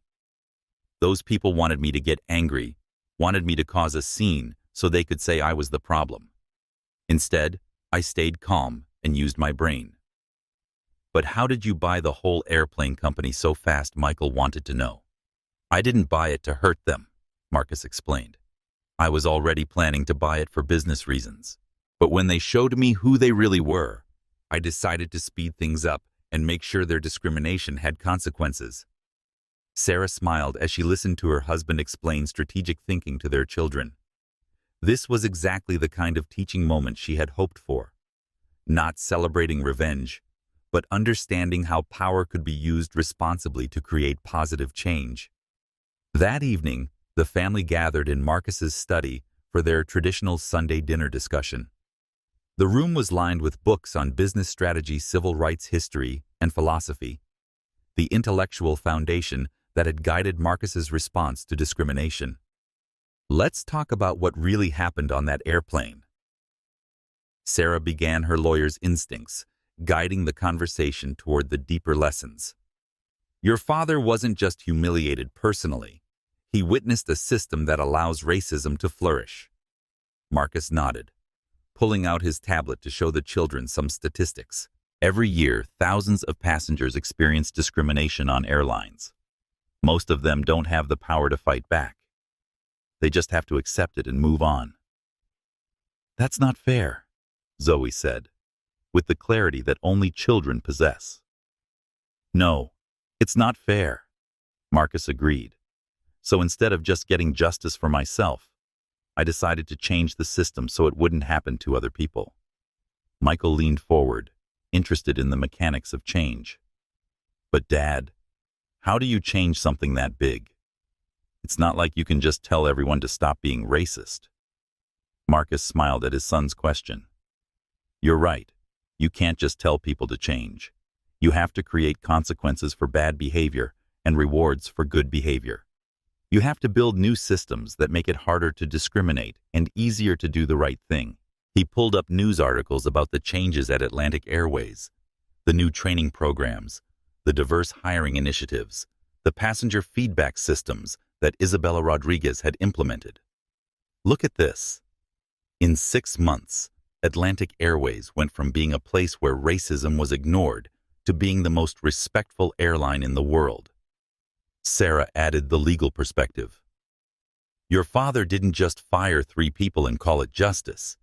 Those people wanted me to get angry, wanted me to cause a scene so they could say I was the problem. Instead, I stayed calm and used my brain." "But how did you buy the whole airplane company so fast?" Michael wanted to know. "I didn't buy it to hurt them," Marcus explained. "I was already planning to buy it for business reasons. But when they showed me who they really were, I decided to speed things up and make sure their discrimination had consequences." Sarah smiled as she listened to her husband explain strategic thinking to their children. This was exactly the kind of teaching moment she had hoped for. Not celebrating revenge, but understanding how power could be used responsibly to create positive change. That evening, the family gathered in Marcus's study for their traditional Sunday dinner discussion. The room was lined with books on business strategy, civil rights history, and philosophy, the intellectual foundation that had guided Marcus's response to discrimination. "Let's talk about what really happened on that airplane." Sarah began her lawyer's instincts, guiding the conversation toward the deeper lessons. "Your father wasn't just humiliated personally. He witnessed a system that allows racism to flourish." Marcus nodded, pulling out his tablet to show the children some statistics. Every year, thousands of passengers experience discrimination on airlines. Most of them don't have the power to fight back. They just have to accept it and move on. "That's not fair," Zoe said, with the clarity that only children possess. "No, it's not fair," Marcus agreed. "So instead of just getting justice for myself, I decided to change the system so it wouldn't happen to other people." Michael leaned forward, interested in the mechanics of change. "But Dad, how do you change something that big? It's not like you can just tell everyone to stop being racist." Marcus smiled at his son's question. "You're right. You can't just tell people to change. You have to create consequences for bad behavior and rewards for good behavior. You have to build new systems that make it harder to discriminate and easier to do the right thing." He pulled up news articles about the changes at Atlantic Airways, the new training programs, the diverse hiring initiatives, the passenger feedback systems that Isabella Rodriguez had implemented. "Look at this. In 6 months, Atlantic Airways went from being a place where racism was ignored to being the most respectful airline in the world." Sarah added the legal perspective. "Your father didn't just fire 3 people and call it justice.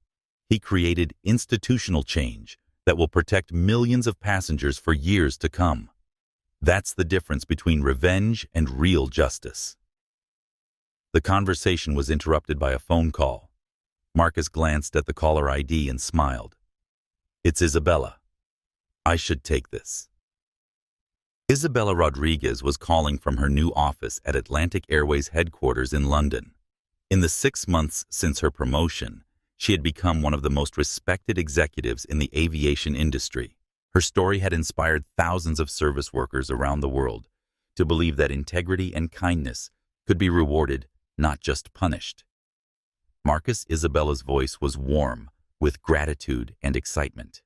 He created institutional change that will protect millions of passengers for years to come. That's the difference between revenge and real justice." The conversation was interrupted by a phone call. Marcus glanced at the caller ID and smiled. "It's Isabella. I should take this." Isabella Rodriguez was calling from her new office at Atlantic Airways headquarters in London. In the 6 months since her promotion, she had become one of the most respected executives in the aviation industry. Her story had inspired thousands of service workers around the world to believe that integrity and kindness could be rewarded, not just punished. Isabella's voice was warm with gratitude and excitement.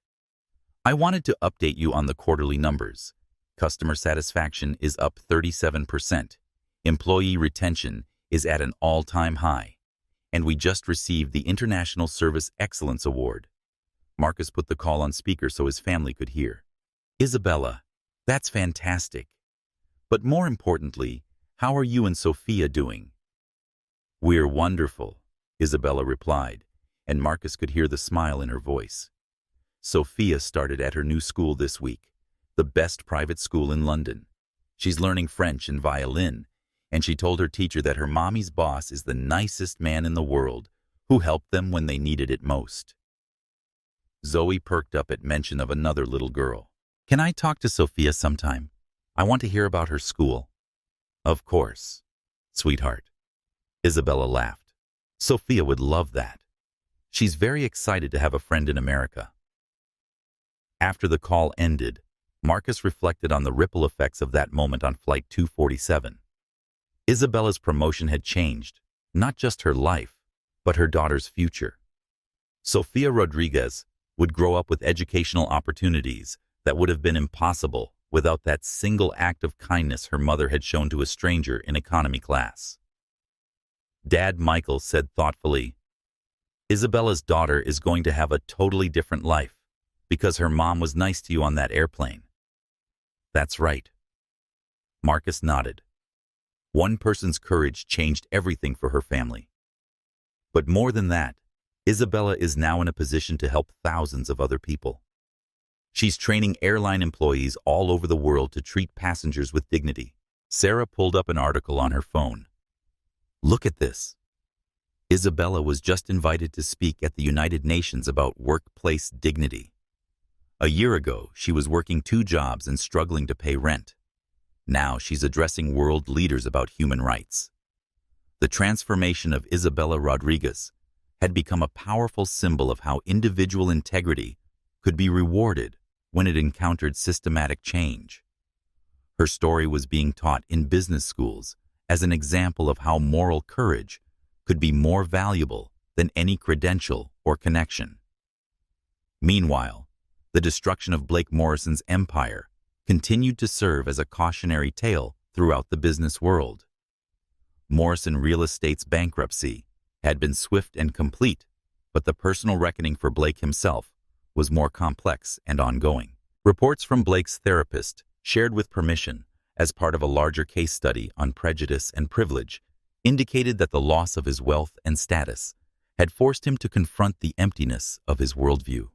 "I wanted to update you on the quarterly numbers. Customer satisfaction is up 37%. Employee retention is at an all-time high. And we just received the International Service Excellence Award." Marcus put the call on speaker so his family could hear. "Isabella, that's fantastic. But more importantly, how are you and Sophia doing?" "We're wonderful. Isabella replied, and Marcus could hear the smile in her voice. Sophia started at her new school this week, the best private school in London. She's learning French and violin, and she told her teacher that her mommy's boss is the nicest man in the world who helped them when they needed it most. Zoe perked up at mention of another little girl. "Can I talk to Sophia sometime? I want to hear about her school." "Of course, sweetheart." Isabella laughed. Sophia would love that. She's very excited to have a friend in America. After the call ended, Marcus reflected on the ripple effects of that moment on Flight 247. Isabella's promotion had changed, not just her life, but her daughter's future. Sophia Rodriguez would grow up with educational opportunities that would have been impossible without that single act of kindness her mother had shown to a stranger in economy class. Dad Michael said thoughtfully, "Isabella's daughter is going to have a totally different life because her mom was nice to you on that airplane." "That's right." Marcus nodded. One person's courage changed everything for her family. But more than that, Isabella is now in a position to help thousands of other people. She's training airline employees all over the world to treat passengers with dignity. Sarah pulled up an article on her phone. "Look at this." Isabella was just invited to speak at the United Nations about workplace dignity. A year ago, she was working 2 jobs and struggling to pay rent. Now she's addressing world leaders about human rights. The transformation of Isabella Rodriguez had become a powerful symbol of how individual integrity could be rewarded when it encountered systematic change. Her story was being taught in business schools as an example of how moral courage could be more valuable than any credential or connection. Meanwhile, the destruction of Blake Morrison's empire continued to serve as a cautionary tale throughout the business world. Morrison Real Estate's bankruptcy had been swift and complete, but the personal reckoning for Blake himself was more complex and ongoing. Reports from Blake's therapist, shared with permission as part of a larger case study on prejudice and privilege, indicated that the loss of his wealth and status had forced him to confront the emptiness of his worldview.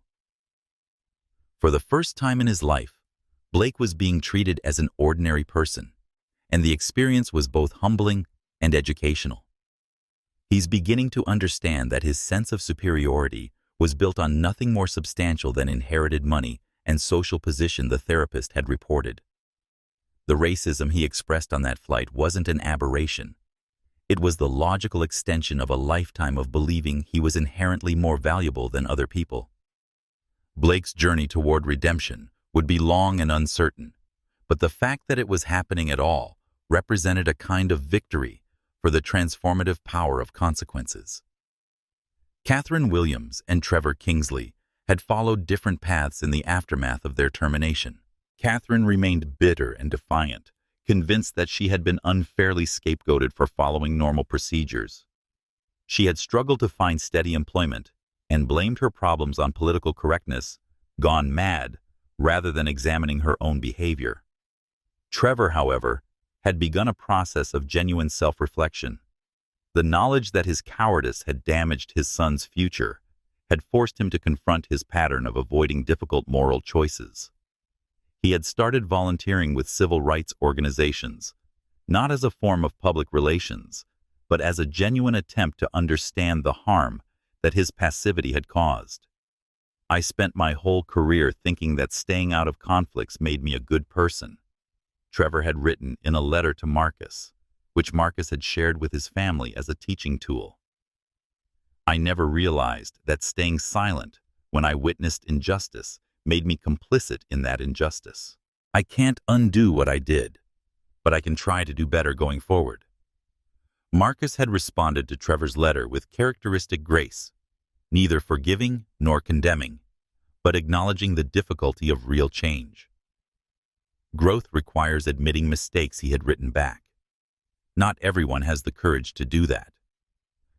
For the first time in his life, Blake was being treated as an ordinary person, and the experience was both humbling and educational. He's beginning to understand that his sense of superiority was built on nothing more substantial than inherited money and social position, the therapist had reported. The racism he expressed on that flight wasn't an aberration. It was the logical extension of a lifetime of believing he was inherently more valuable than other people. Blake's journey toward redemption would be long and uncertain, but the fact that it was happening at all represented a kind of victory for the transformative power of consequences. Catherine Williams and Trevor Kingsley had followed different paths in the aftermath of their termination. Catherine remained bitter and defiant, convinced that she had been unfairly scapegoated for following normal procedures. She had struggled to find steady employment and blamed her problems on political correctness, gone mad, rather than examining her own behavior. Trevor, however, had begun a process of genuine self-reflection. The knowledge that his cowardice had damaged his son's future had forced him to confront his pattern of avoiding difficult moral choices. He had started volunteering with civil rights organizations, not as a form of public relations, but as a genuine attempt to understand the harm that his passivity had caused. "I spent my whole career thinking that staying out of conflicts made me a good person," Trevor had written in a letter to Marcus, which Marcus had shared with his family as a teaching tool. "I never realized that staying silent when I witnessed injustice made me complicit in that injustice. I can't undo what I did, but I can try to do better going forward." Marcus had responded to Trevor's letter with characteristic grace, neither forgiving nor condemning, but acknowledging the difficulty of real change. Growth requires admitting mistakes, he had written back. Not everyone has the courage to do that.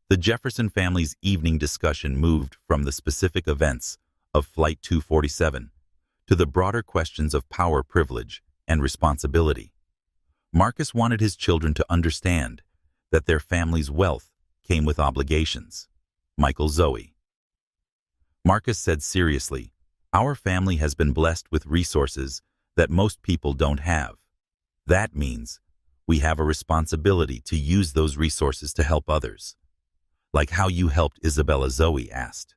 The Jefferson family's evening discussion moved from the specific events of Flight 247 to the broader questions of power, privilege, and responsibility. Marcus wanted his children to understand that their family's wealth came with obligations. Michael Zoe. Marcus said seriously, "Our family has been blessed with resources that most people don't have. That means we have a responsibility to use those resources to help others." "Like how you helped Isabella," Zoe asked.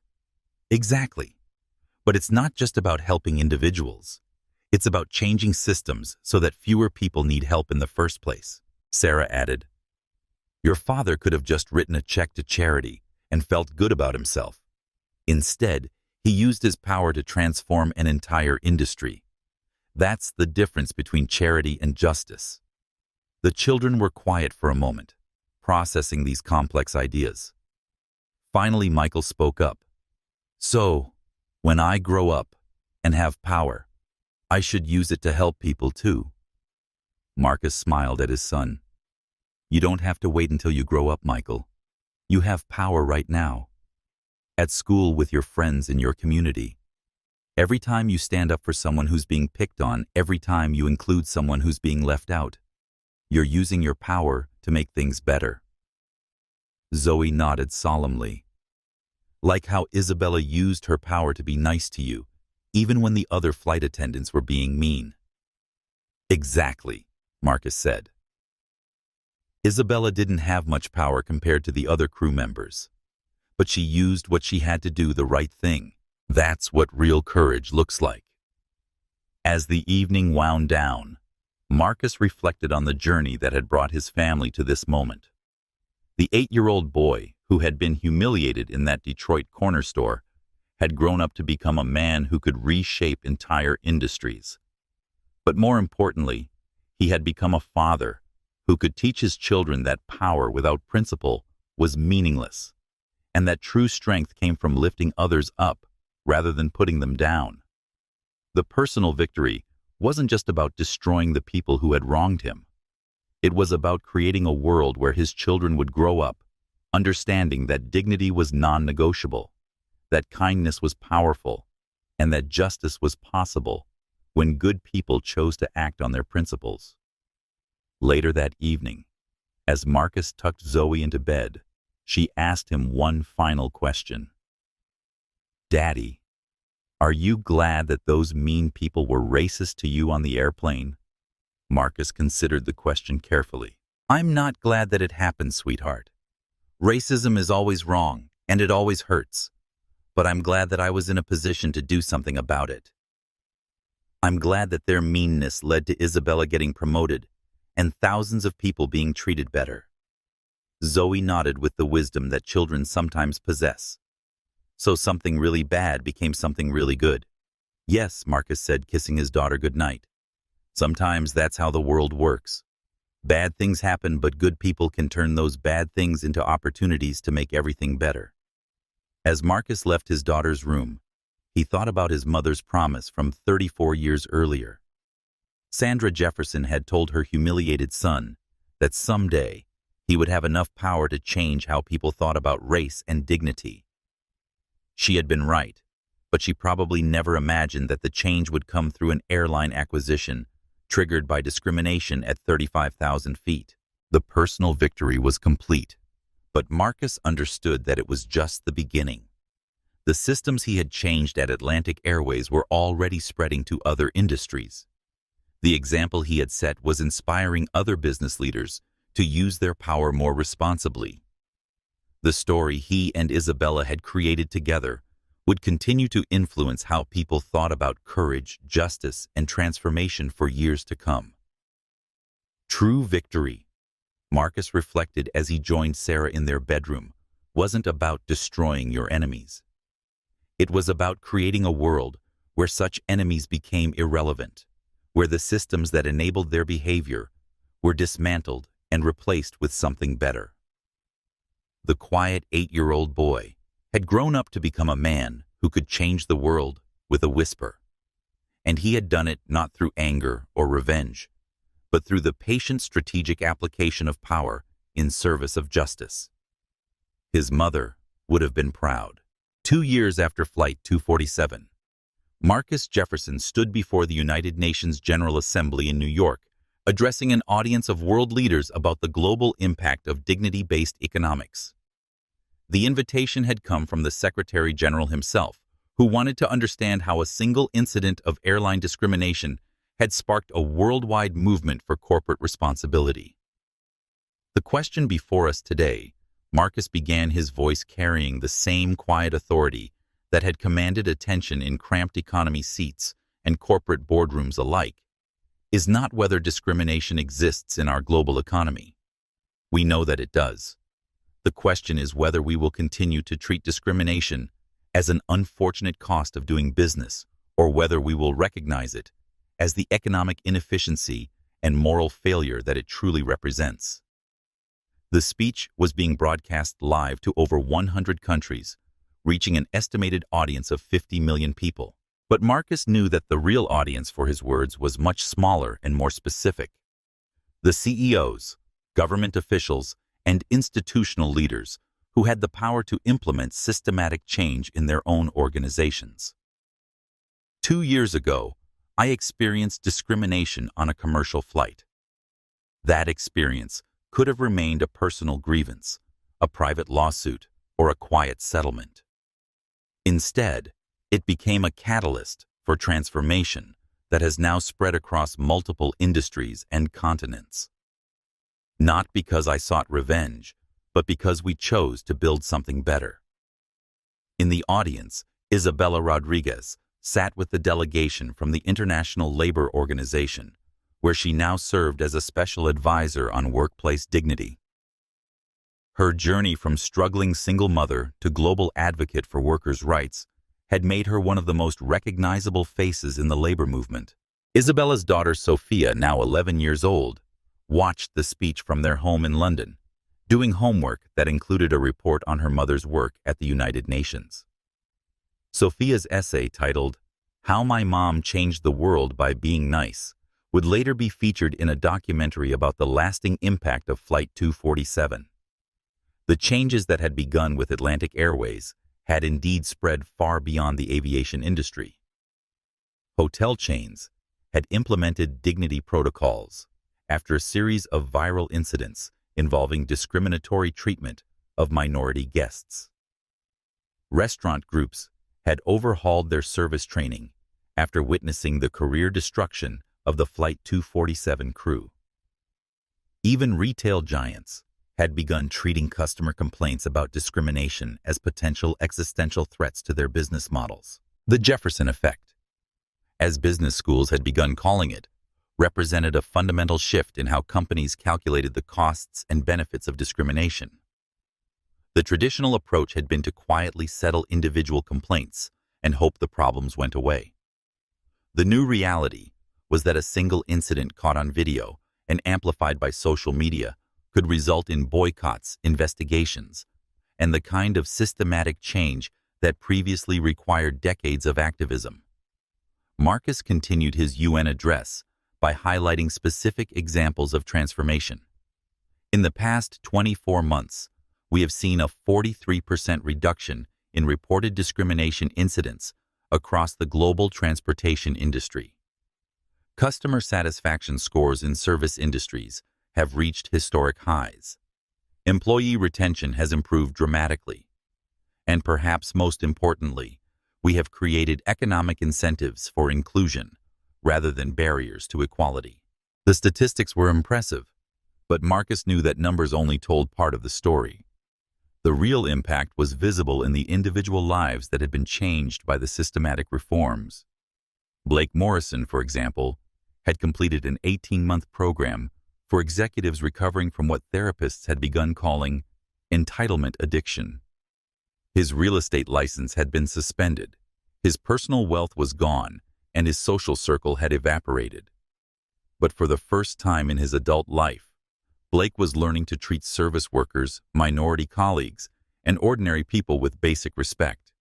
"Exactly. But it's not just about helping individuals. It's about changing systems so that fewer people need help in the first place," Sarah added. "Your father could have just written a check to charity and felt good about himself. Instead, he used his power to transform an entire industry. That's the difference between charity and justice." The children were quiet for a moment, processing these complex ideas. Finally, Michael spoke up. "So, when I grow up and have power, I should use it to help people too." Marcus smiled at his son. "You don't have to wait until you grow up, Michael. You have power right now. At school, with your friends in your community. Every time you stand up for someone who's being picked on, every time you include someone who's being left out, you're using your power to make things better." Zoe nodded solemnly. "Like how Isabella used her power to be nice to you, even when the other flight attendants were being mean." "Exactly," Marcus said. Isabella didn't have much power compared to the other crew members, but she used what she had to do the right thing. That's what real courage looks like. As the evening wound down, Marcus reflected on the journey that had brought his family to this moment. The 8-year-old boy, who had been humiliated in that Detroit corner store, had grown up to become a man who could reshape entire industries. But more importantly, he had become a father who could teach his children that power without principle was meaningless, and that true strength came from lifting others up rather than putting them down. The personal victory wasn't just about destroying the people who had wronged him. It was about creating a world where his children would grow up, understanding that dignity was non-negotiable, that kindness was powerful, and that justice was possible when good people chose to act on their principles. Later that evening, as Marcus tucked Zoe into bed, she asked him one final question. "Daddy, are you glad that those mean people were racist to you on the airplane?" Marcus considered the question carefully. "I'm not glad that it happened, sweetheart. Racism is always wrong, and it always hurts. But I'm glad that I was in a position to do something about it. I'm glad that their meanness led to Isabella getting promoted and thousands of people being treated better." Zoe nodded with the wisdom that children sometimes possess. "So something really bad became something really good." "Yes," Marcus said, kissing his daughter goodnight. "Sometimes that's how the world works. Bad things happen, but good people can turn those bad things into opportunities to make everything better." As Marcus left his daughter's room, he thought about his mother's promise from 34 years earlier. Sandra Jefferson had told her humiliated son that someday he would have enough power to change how people thought about race and dignity. She had been right, but she probably never imagined that the change would come through an airline acquisition triggered by discrimination at 35,000 feet. The personal victory was complete, but Marcus understood that it was just the beginning. The systems he had changed at Atlantic Airways were already spreading to other industries. The example he had set was inspiring other business leaders to use their power more responsibly. The story he and Isabella had created together would continue to influence how people thought about courage, justice, and transformation for years to come. True victory, Marcus reflected as he joined Sarah in their bedroom, wasn't about destroying your enemies. It was about creating a world where such enemies became irrelevant, where the systems that enabled their behavior were dismantled and replaced with something better. The quiet 8-year-old boy had grown up to become a man who could change the world with a whisper. And he had done it not through anger or revenge, but through the patient strategic application of power in service of justice. His mother would have been proud. 2 years after Flight 247, Marcus Jefferson stood before the United Nations General Assembly in New York, addressing an audience of world leaders about the global impact of dignity-based economics. The invitation had come from the Secretary General himself, who wanted to understand how a single incident of airline discrimination had sparked a worldwide movement for corporate responsibility. The question before us today, Marcus began, his voice carrying the same quiet authority that had commanded attention in cramped economy seats and corporate boardrooms alike, is not whether discrimination exists in our global economy. We know that it does. The question is whether we will continue to treat discrimination as an unfortunate cost of doing business, or whether we will recognize it as the economic inefficiency and moral failure that it truly represents. The speech was being broadcast live to over 100 countries, reaching an estimated audience of 50 million people. But Marcus knew that the real audience for his words was much smaller and more specific. The CEOs, government officials, and institutional leaders who had the power to implement systematic change in their own organizations. 2 years ago, I experienced discrimination on a commercial flight. That experience could have remained a personal grievance, a private lawsuit, or a quiet settlement. Instead, it became a catalyst for transformation that has now spread across multiple industries and continents. Not because I sought revenge, but because we chose to build something better. In the audience, Isabella Rodriguez sat with the delegation from the International Labor Organization, where she now served as a special advisor on workplace dignity. Her journey from struggling single mother to global advocate for workers' rights had made her one of the most recognizable faces in the labor movement. Isabella's daughter Sophia, now 11 years old, watched the speech from their home in London, doing homework that included a report on her mother's work at the United Nations. Sophia's essay, titled "How My Mom Changed the World by Being Nice," would later be featured in a documentary about the lasting impact of Flight 247. The changes that had begun with Atlantic Airways had indeed spread far beyond the aviation industry. Hotel chains had implemented dignity protocols after a series of viral incidents involving discriminatory treatment of minority guests. Restaurant groups had overhauled their service training after witnessing the career destruction of the Flight 247 crew. Even retail giants had begun treating customer complaints about discrimination as potential existential threats to their business models. The Jefferson effect, as business schools had begun calling it, represented a fundamental shift in how companies calculated the costs and benefits of discrimination. The traditional approach had been to quietly settle individual complaints and hope the problems went away. The new reality was that a single incident caught on video and amplified by social media could result in boycotts, investigations, and the kind of systematic change that previously required decades of activism. Marcus continued his UN address by highlighting specific examples of transformation. In the past 24 months, we have seen a 43% reduction in reported discrimination incidents across the global transportation industry. Customer satisfaction scores in service industries have reached historic highs. Employee retention has improved dramatically. And perhaps most importantly, we have created economic incentives for inclusion rather than barriers to equality. The statistics were impressive, but Marcus knew that numbers only told part of the story. The real impact was visible in the individual lives that had been changed by the systematic reforms. Blake Morrison, for example, had completed an 18-month program for executives recovering from what therapists had begun calling entitlement addiction. His real estate license had been suspended, his personal wealth was gone, and his social circle had evaporated. But for the first time in his adult life, Blake was learning to treat service workers, minority colleagues, and ordinary people with basic respect.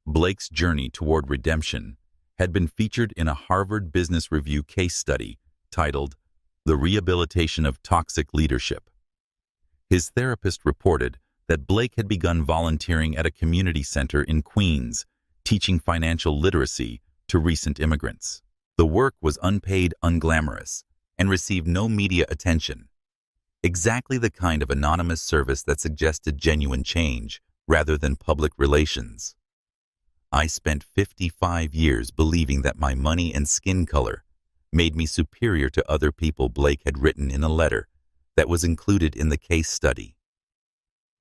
Blake's journey toward redemption had been featured in a Harvard Business Review case study titled "The Rehabilitation of Toxic Leadership." His therapist reported that Blake had begun volunteering at a community center in Queens, teaching financial literacy to recent immigrants. The work was unpaid, unglamorous, and received no media attention. exactly the kind of anonymous service that suggested genuine change rather than public relations. I spent 55 years believing that my money and skin color made me superior to other people, Blake had written in a letter that was included in the case study.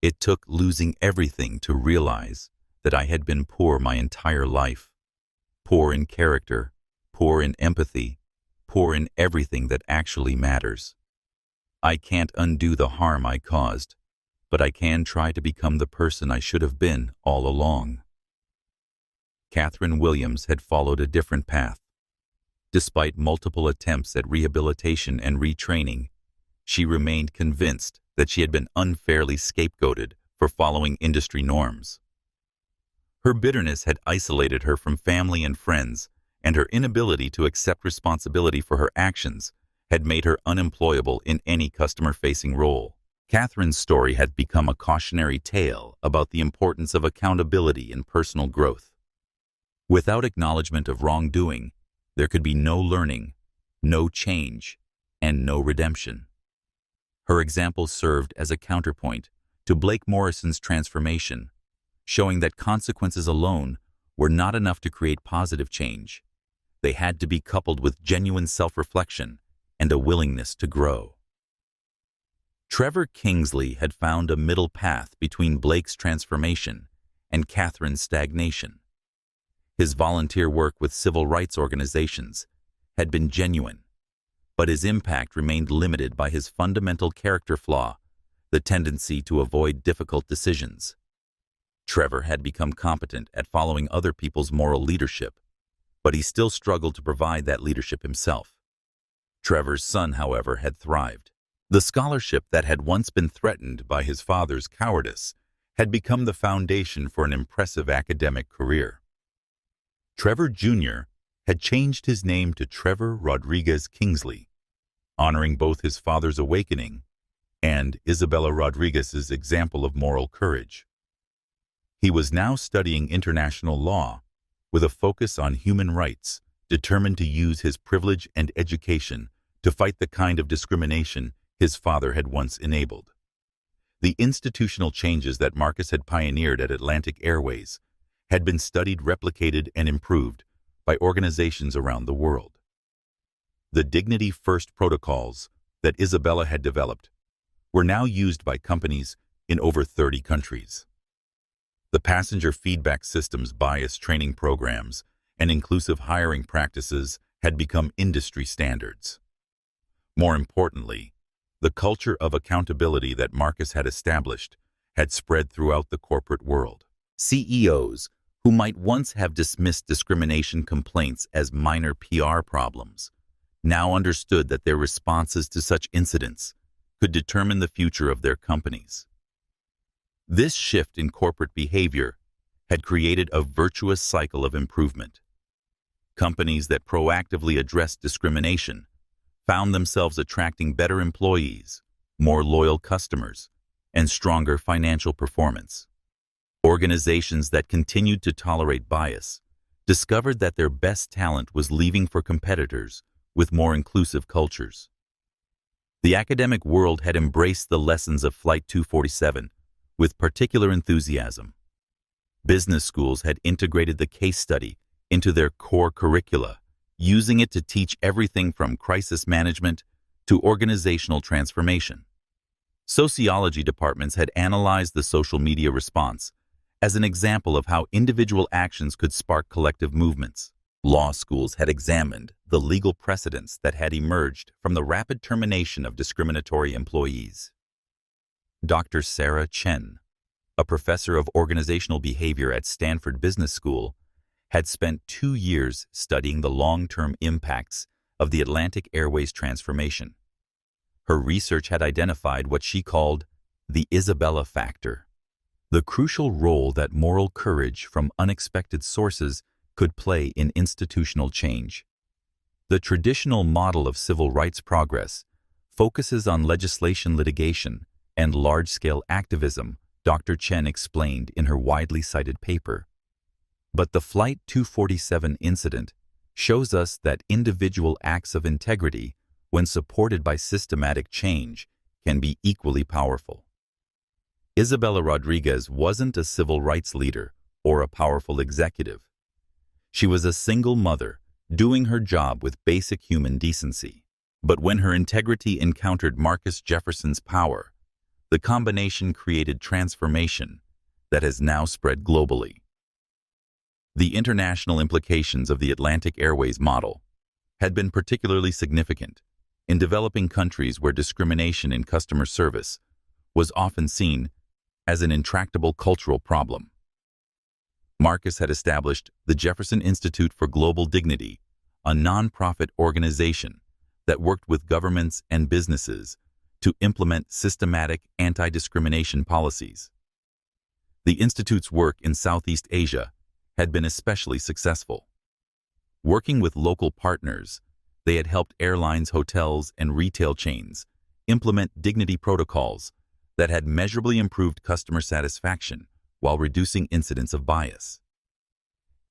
It took losing everything to realize that I had been poor my entire life. Poor in character, poor in empathy, poor in everything that actually matters. I can't undo the harm I caused, but I can try to become the person I should have been all along. Catherine Williams had followed a different path. Despite multiple attempts at rehabilitation and retraining, she remained convinced that she had been unfairly scapegoated for following industry norms. Her bitterness had isolated her from family and friends, and her inability to accept responsibility for her actions had made her unemployable in any customer-facing role. Catherine's story had become a cautionary tale about the importance of accountability in personal growth. Without acknowledgement of wrongdoing, there could be no learning, no change, and no redemption. Her example served as a counterpoint to Blake Morrison's transformation, showing that consequences alone were not enough to create positive change. They had to be coupled with genuine self-reflection and a willingness to grow. Trevor Kingsley had found a middle path between Blake's transformation and Catherine's stagnation. His volunteer work with civil rights organizations had been genuine, but his impact remained limited by his fundamental character flaw, the tendency to avoid difficult decisions. Trevor had become competent at following other people's moral leadership, but he still struggled to provide that leadership himself. Trevor's son, however, had thrived. The scholarship that had once been threatened by his father's cowardice had become the foundation for an impressive academic career. Trevor Jr. had changed his name to Trevor Rodriguez Kingsley, honoring both his father's awakening and Isabella Rodriguez's example of moral courage. He was now studying international law with a focus on human rights, determined to use his privilege and education to fight the kind of discrimination his father had once enabled. The institutional changes that Marcus had pioneered at Atlantic Airways had been studied, replicated, and improved by organizations around the world. The Dignity First protocols that Isabella had developed were now used by companies in over 30 countries. The passenger feedback system's bias training programs and inclusive hiring practices had become industry standards. More importantly, the culture of accountability that Marcus had established had spread throughout the corporate world. CEOs who might once have dismissed discrimination complaints as minor PR problems now understood that their responses to such incidents could determine the future of their companies. This shift in corporate behavior had created a virtuous cycle of improvement. Companies that proactively addressed discrimination found themselves attracting better employees, more loyal customers, and stronger financial performance. Organizations that continued to tolerate bias discovered that their best talent was leaving for competitors with more inclusive cultures. The academic world had embraced the lessons of Flight 247 with particular enthusiasm. Business schools had integrated the case study into their core curricula, using it to teach everything from crisis management to organizational transformation. Sociology departments had analyzed the social media response as an example of how individual actions could spark collective movements. Law schools had examined the legal precedents that had emerged from the rapid termination of discriminatory employees. Dr. Sarah Chen, a professor of organizational behavior at Stanford Business School, had spent 2 years studying the long-term impacts of the Atlantic Airways transformation. Her research had identified what she called the Isabella factor, the crucial role that moral courage from unexpected sources could play in institutional change. The traditional model of civil rights progress focuses on legislation, litigation, and large-scale activism, Dr. Chen explained in her widely cited paper. But the Flight 247 incident shows us that individual acts of integrity, when supported by systematic change, can be equally powerful. Isabella Rodriguez wasn't a civil rights leader or a powerful executive. She was a single mother doing her job with basic human decency. But when her integrity encountered Marcus Jefferson's power, the combination created transformation that has now spread globally. The international implications of the Atlantic Airways model had been particularly significant in developing countries where discrimination in customer service was often seen as an intractable cultural problem. Marcus had established the Jefferson Institute for Global Dignity, a nonprofit organization that worked with governments and businesses to implement systematic anti-discrimination policies. The Institute's work in Southeast Asia had been especially successful. Working with local partners, they had helped airlines, hotels, and retail chains implement dignity protocols that had measurably improved customer satisfaction while reducing incidents of bias.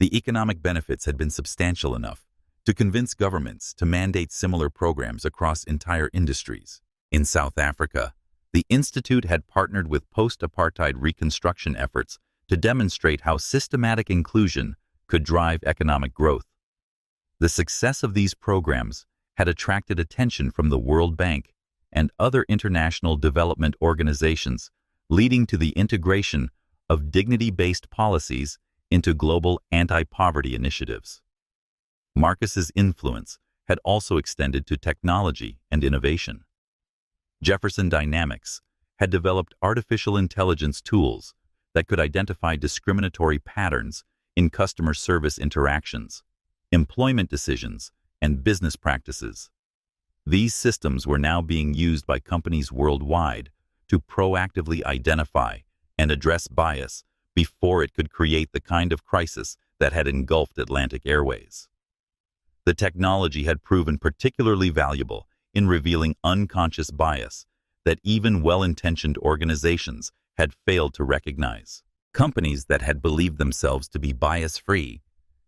The economic benefits had been substantial enough to convince governments to mandate similar programs across entire industries. In South Africa, the Institute had partnered with post-apartheid reconstruction efforts to demonstrate how systematic inclusion could drive economic growth. The success of these programs had attracted attention from the World Bank and other international development organizations, leading to the integration of dignity-based policies into global anti-poverty initiatives. Marcus's influence had also extended to technology and innovation. Jefferson Dynamics had developed artificial intelligence tools that could identify discriminatory patterns in customer service interactions, employment decisions, and business practices. These systems were now being used by companies worldwide to proactively identify and address bias before it could create the kind of crisis that had engulfed Atlantic Airways. The technology had proven particularly valuable in revealing unconscious bias that even well-intentioned organizations had failed to recognize. Companies that had believed themselves to be bias-free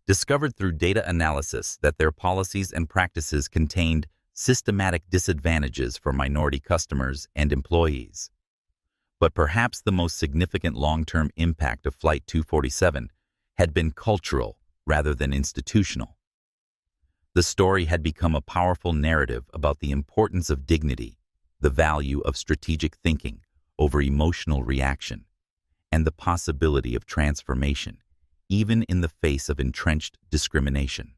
discovered through data analysis that their policies and practices contained systematic disadvantages for minority customers and employees. But perhaps the most significant long-term impact of Flight 247 had been cultural rather than institutional. The story had become a powerful narrative about the importance of dignity, the value of strategic thinking over emotional reaction, and the possibility of transformation, even in the face of entrenched discrimination.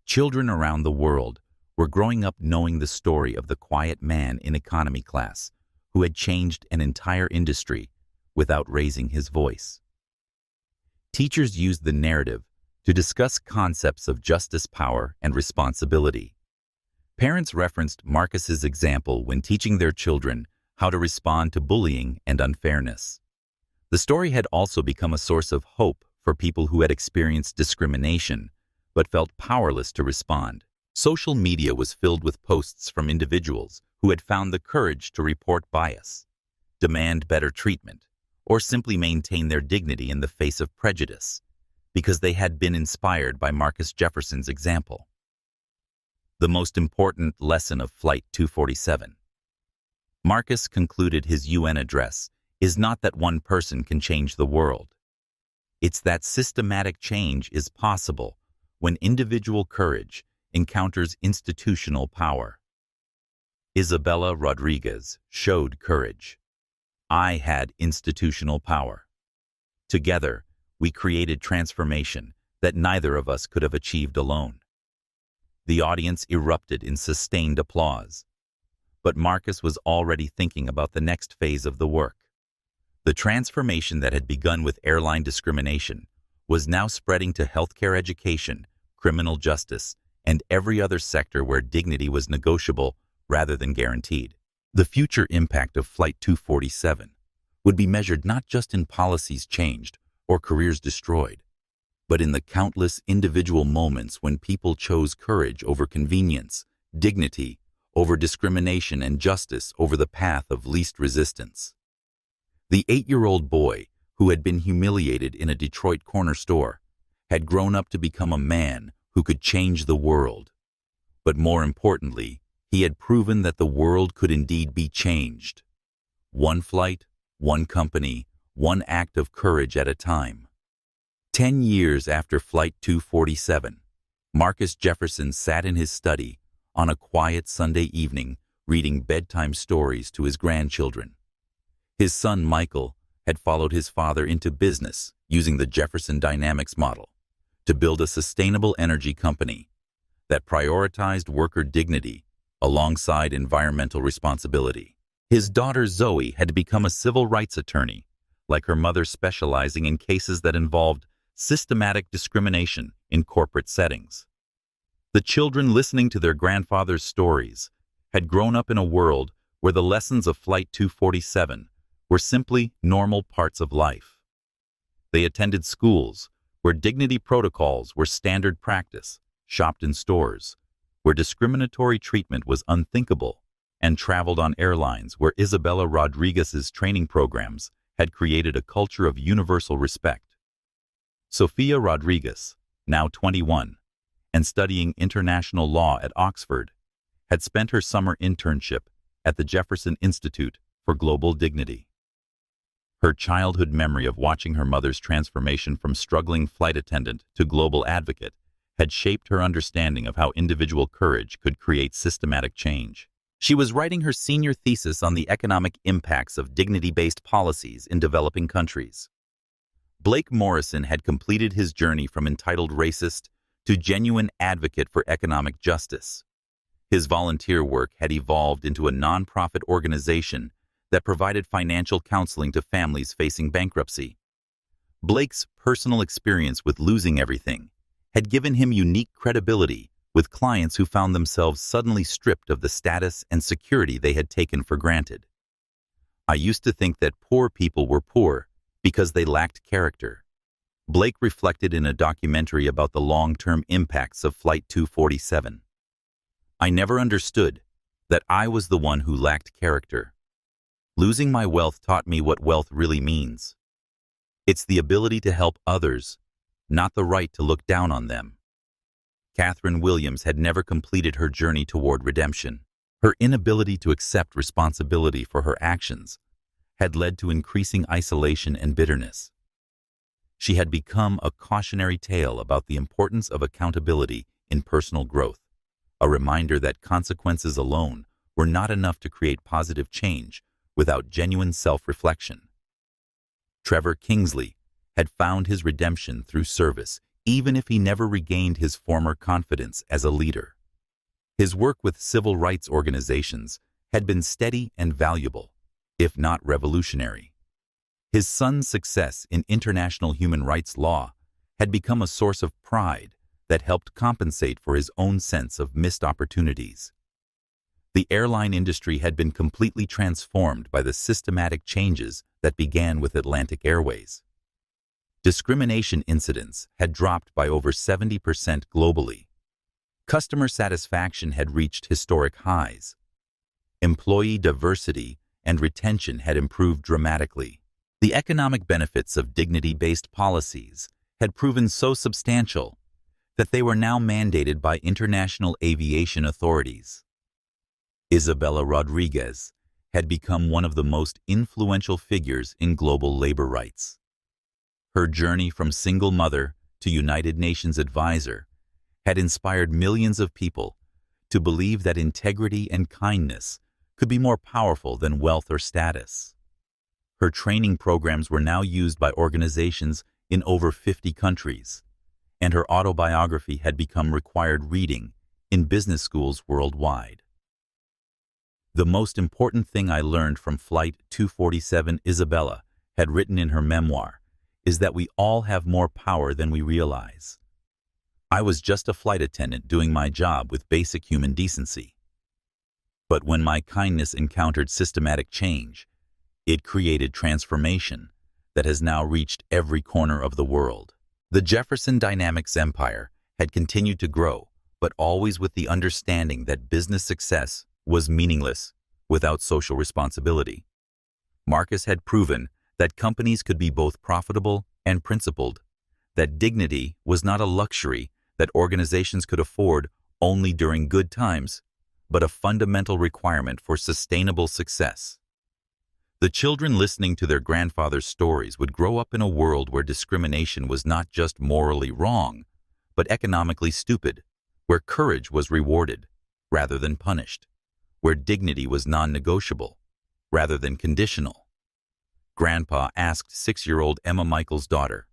Children around the world were growing up knowing the story of the quiet man in economy class who had changed an entire industry without raising his voice. Teachers used the narrative to discuss concepts of justice, power, and responsibility. Parents referenced Marcus's example when teaching their children how to respond to bullying and unfairness. The story had also become a source of hope for people who had experienced discrimination but felt powerless to respond. Social media was filled with posts from individuals who had found the courage to report bias, demand better treatment, or simply maintain their dignity in the face of prejudice, because they had been inspired by Marcus Jefferson's example. The most important lesson of Flight 247. Marcus concluded his UN address is not that one person can change the world. It's that systematic change is possible when individual courage encounters institutional power. Isabella Rodriguez showed courage. I had institutional power. Together, we created transformation that neither of us could have achieved alone. The audience erupted in sustained applause. But Marcus was already thinking about the next phase of the work. The transformation that had begun with airline discrimination was now spreading to healthcare, education, criminal justice, and every other sector where dignity was negotiable rather than guaranteed. The future impact of Flight 247 would be measured not just in policies changed or careers destroyed, but in the countless individual moments when people chose courage over convenience, dignity over discrimination, and justice over the path of least resistance. The 8-year-old boy who had been humiliated in a Detroit corner store had grown up to become a man who could change the world. But more importantly, He had proven that the world could indeed be changed. One flight, one company, one act of courage at a time. 10 years after Flight 247, Marcus Jefferson sat in his study on a quiet Sunday evening reading bedtime stories to his grandchildren. His son Michael had followed his father into business using the Jefferson Dynamics model to build a sustainable energy company that prioritized worker dignity alongside environmental responsibility. His daughter Zoe had become a civil rights attorney, like her mother, specializing in cases that involved systematic discrimination in corporate settings. The children, listening to their grandfather's stories, had grown up in a world where the lessons of Flight 247 were simply normal parts of life. They attended schools where dignity protocols were standard practice, shopped in stores where discriminatory treatment was unthinkable, and traveled on airlines where Isabella Rodriguez's training programs had created a culture of universal respect. Sophia Rodriguez, now 21, and studying international law at Oxford, had spent her summer internship at the Jefferson Institute for Global Dignity. Her childhood memory of watching her mother's transformation from struggling flight attendant to global advocate had shaped her understanding of how individual courage could create systematic change. She was writing her senior thesis on the economic impacts of dignity-based policies in developing countries. Blake Morrison had completed his journey from entitled racist to genuine advocate for economic justice. His volunteer work had evolved into a nonprofit organization that provided financial counseling to families facing bankruptcy. Blake's personal experience with losing everything had given him unique credibility with clients who found themselves suddenly stripped of the status and security they had taken for granted. "I used to think that poor people were poor because they lacked character," Blake reflected in a documentary about the long-term impacts of Flight 247. "I never understood that I was the one who lacked character. Losing my wealth taught me what wealth really means. It's the ability to help others, not the right to look down on them." Catherine Williams had never completed her journey toward redemption. Her inability to accept responsibility for her actions had led to increasing isolation and bitterness. She had become a cautionary tale about the importance of accountability in personal growth, a reminder that consequences alone were not enough to create positive change without genuine self-reflection. Trevor Kingsley had found his redemption through service, even if he never regained his former confidence as a leader. His work with civil rights organizations had been steady and valuable, if not revolutionary. His son's success in international human rights law had become a source of pride that helped compensate for his own sense of missed opportunities. The airline industry had been completely transformed by the systematic changes that began with Atlantic Airways. Discrimination incidents had dropped by over 70% globally. Customer satisfaction had reached historic highs. Employee diversity and retention had improved dramatically. The economic benefits of dignity-based policies had proven so substantial that they were now mandated by international aviation authorities. Isabella Rodriguez had become one of the most influential figures in global labor rights. Her journey from single mother to United Nations advisor had inspired millions of people to believe that integrity and kindness could be more powerful than wealth or status. Her training programs were now used by organizations in over 50 countries, and her autobiography had become required reading in business schools worldwide. "The most important thing I learned from Flight 247," Isabella had written in her memoir, "is that we all have more power than we realize. I was just a flight attendant doing my job with basic human decency. But when my kindness encountered systematic change, it created transformation that has now reached every corner of the world." The Jefferson Dynamics empire had continued to grow, but always with the understanding that business success was meaningless without social responsibility. Marcus had proven that companies could be both profitable and principled, that dignity was not a luxury that organizations could afford only during good times, but a fundamental requirement for sustainable success. The children listening to their grandfather's stories would grow up in a world where discrimination was not just morally wrong, but economically stupid, where courage was rewarded rather than punished, where dignity was non-negotiable rather than conditional. Grandpa asked 6-year-old Emma Michael's daughter,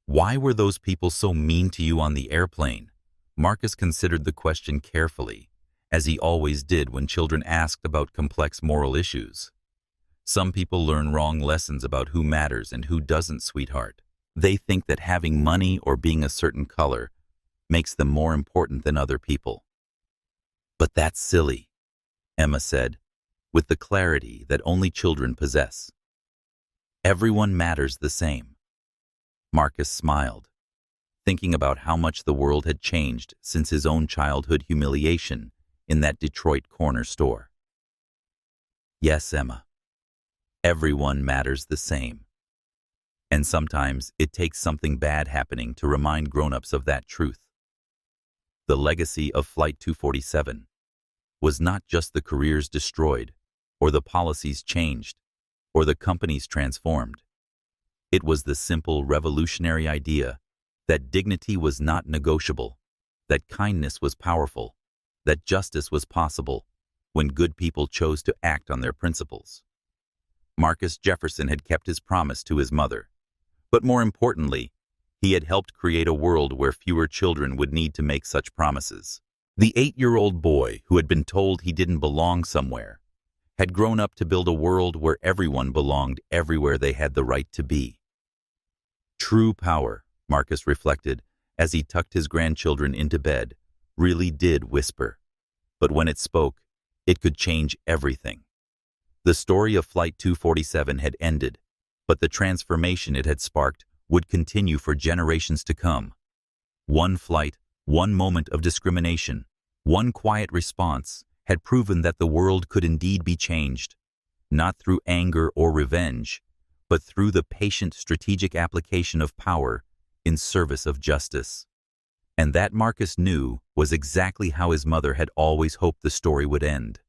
"Why were those people so mean to you on the airplane?" Marcus considered the question carefully, as he always did when children asked about complex moral issues. Some people learn wrong lessons about who matters and who doesn't, sweetheart. They think that having money or being a certain color makes them more important than other people. But that's silly, Emma said, with the clarity that only children possess. Everyone matters the same. Marcus smiled, thinking about how much the world had changed since his own childhood humiliation in that Detroit corner store. Yes, Emma. Everyone matters the same. And sometimes it takes something bad happening to remind grown-ups of that truth. The legacy of Flight 247 was not just the careers destroyed, or the policies changed, or the companies transformed. It was the simple revolutionary idea that dignity was not negotiable, that kindness was powerful, that justice was possible when good people chose to act on their principles. Marcus Jefferson had kept his promise to his mother, but more importantly, he had helped create a world where fewer children would need to make such promises. The 8-year-old boy who had been told he didn't belong somewhere had grown up to build a world where everyone belonged everywhere they had the right to be. True power, Marcus reflected as he tucked his grandchildren into bed, really did whisper. But when it spoke, it could change everything. The story of Flight 247 had ended, but the transformation it had sparked would continue for generations to come. One flight, one moment of discrimination, one quiet response had proven that the world could indeed be changed, not through anger or revenge, but through the patient strategic application of power in service of justice. And that Marcus knew was exactly how his mother had always hoped the story would end.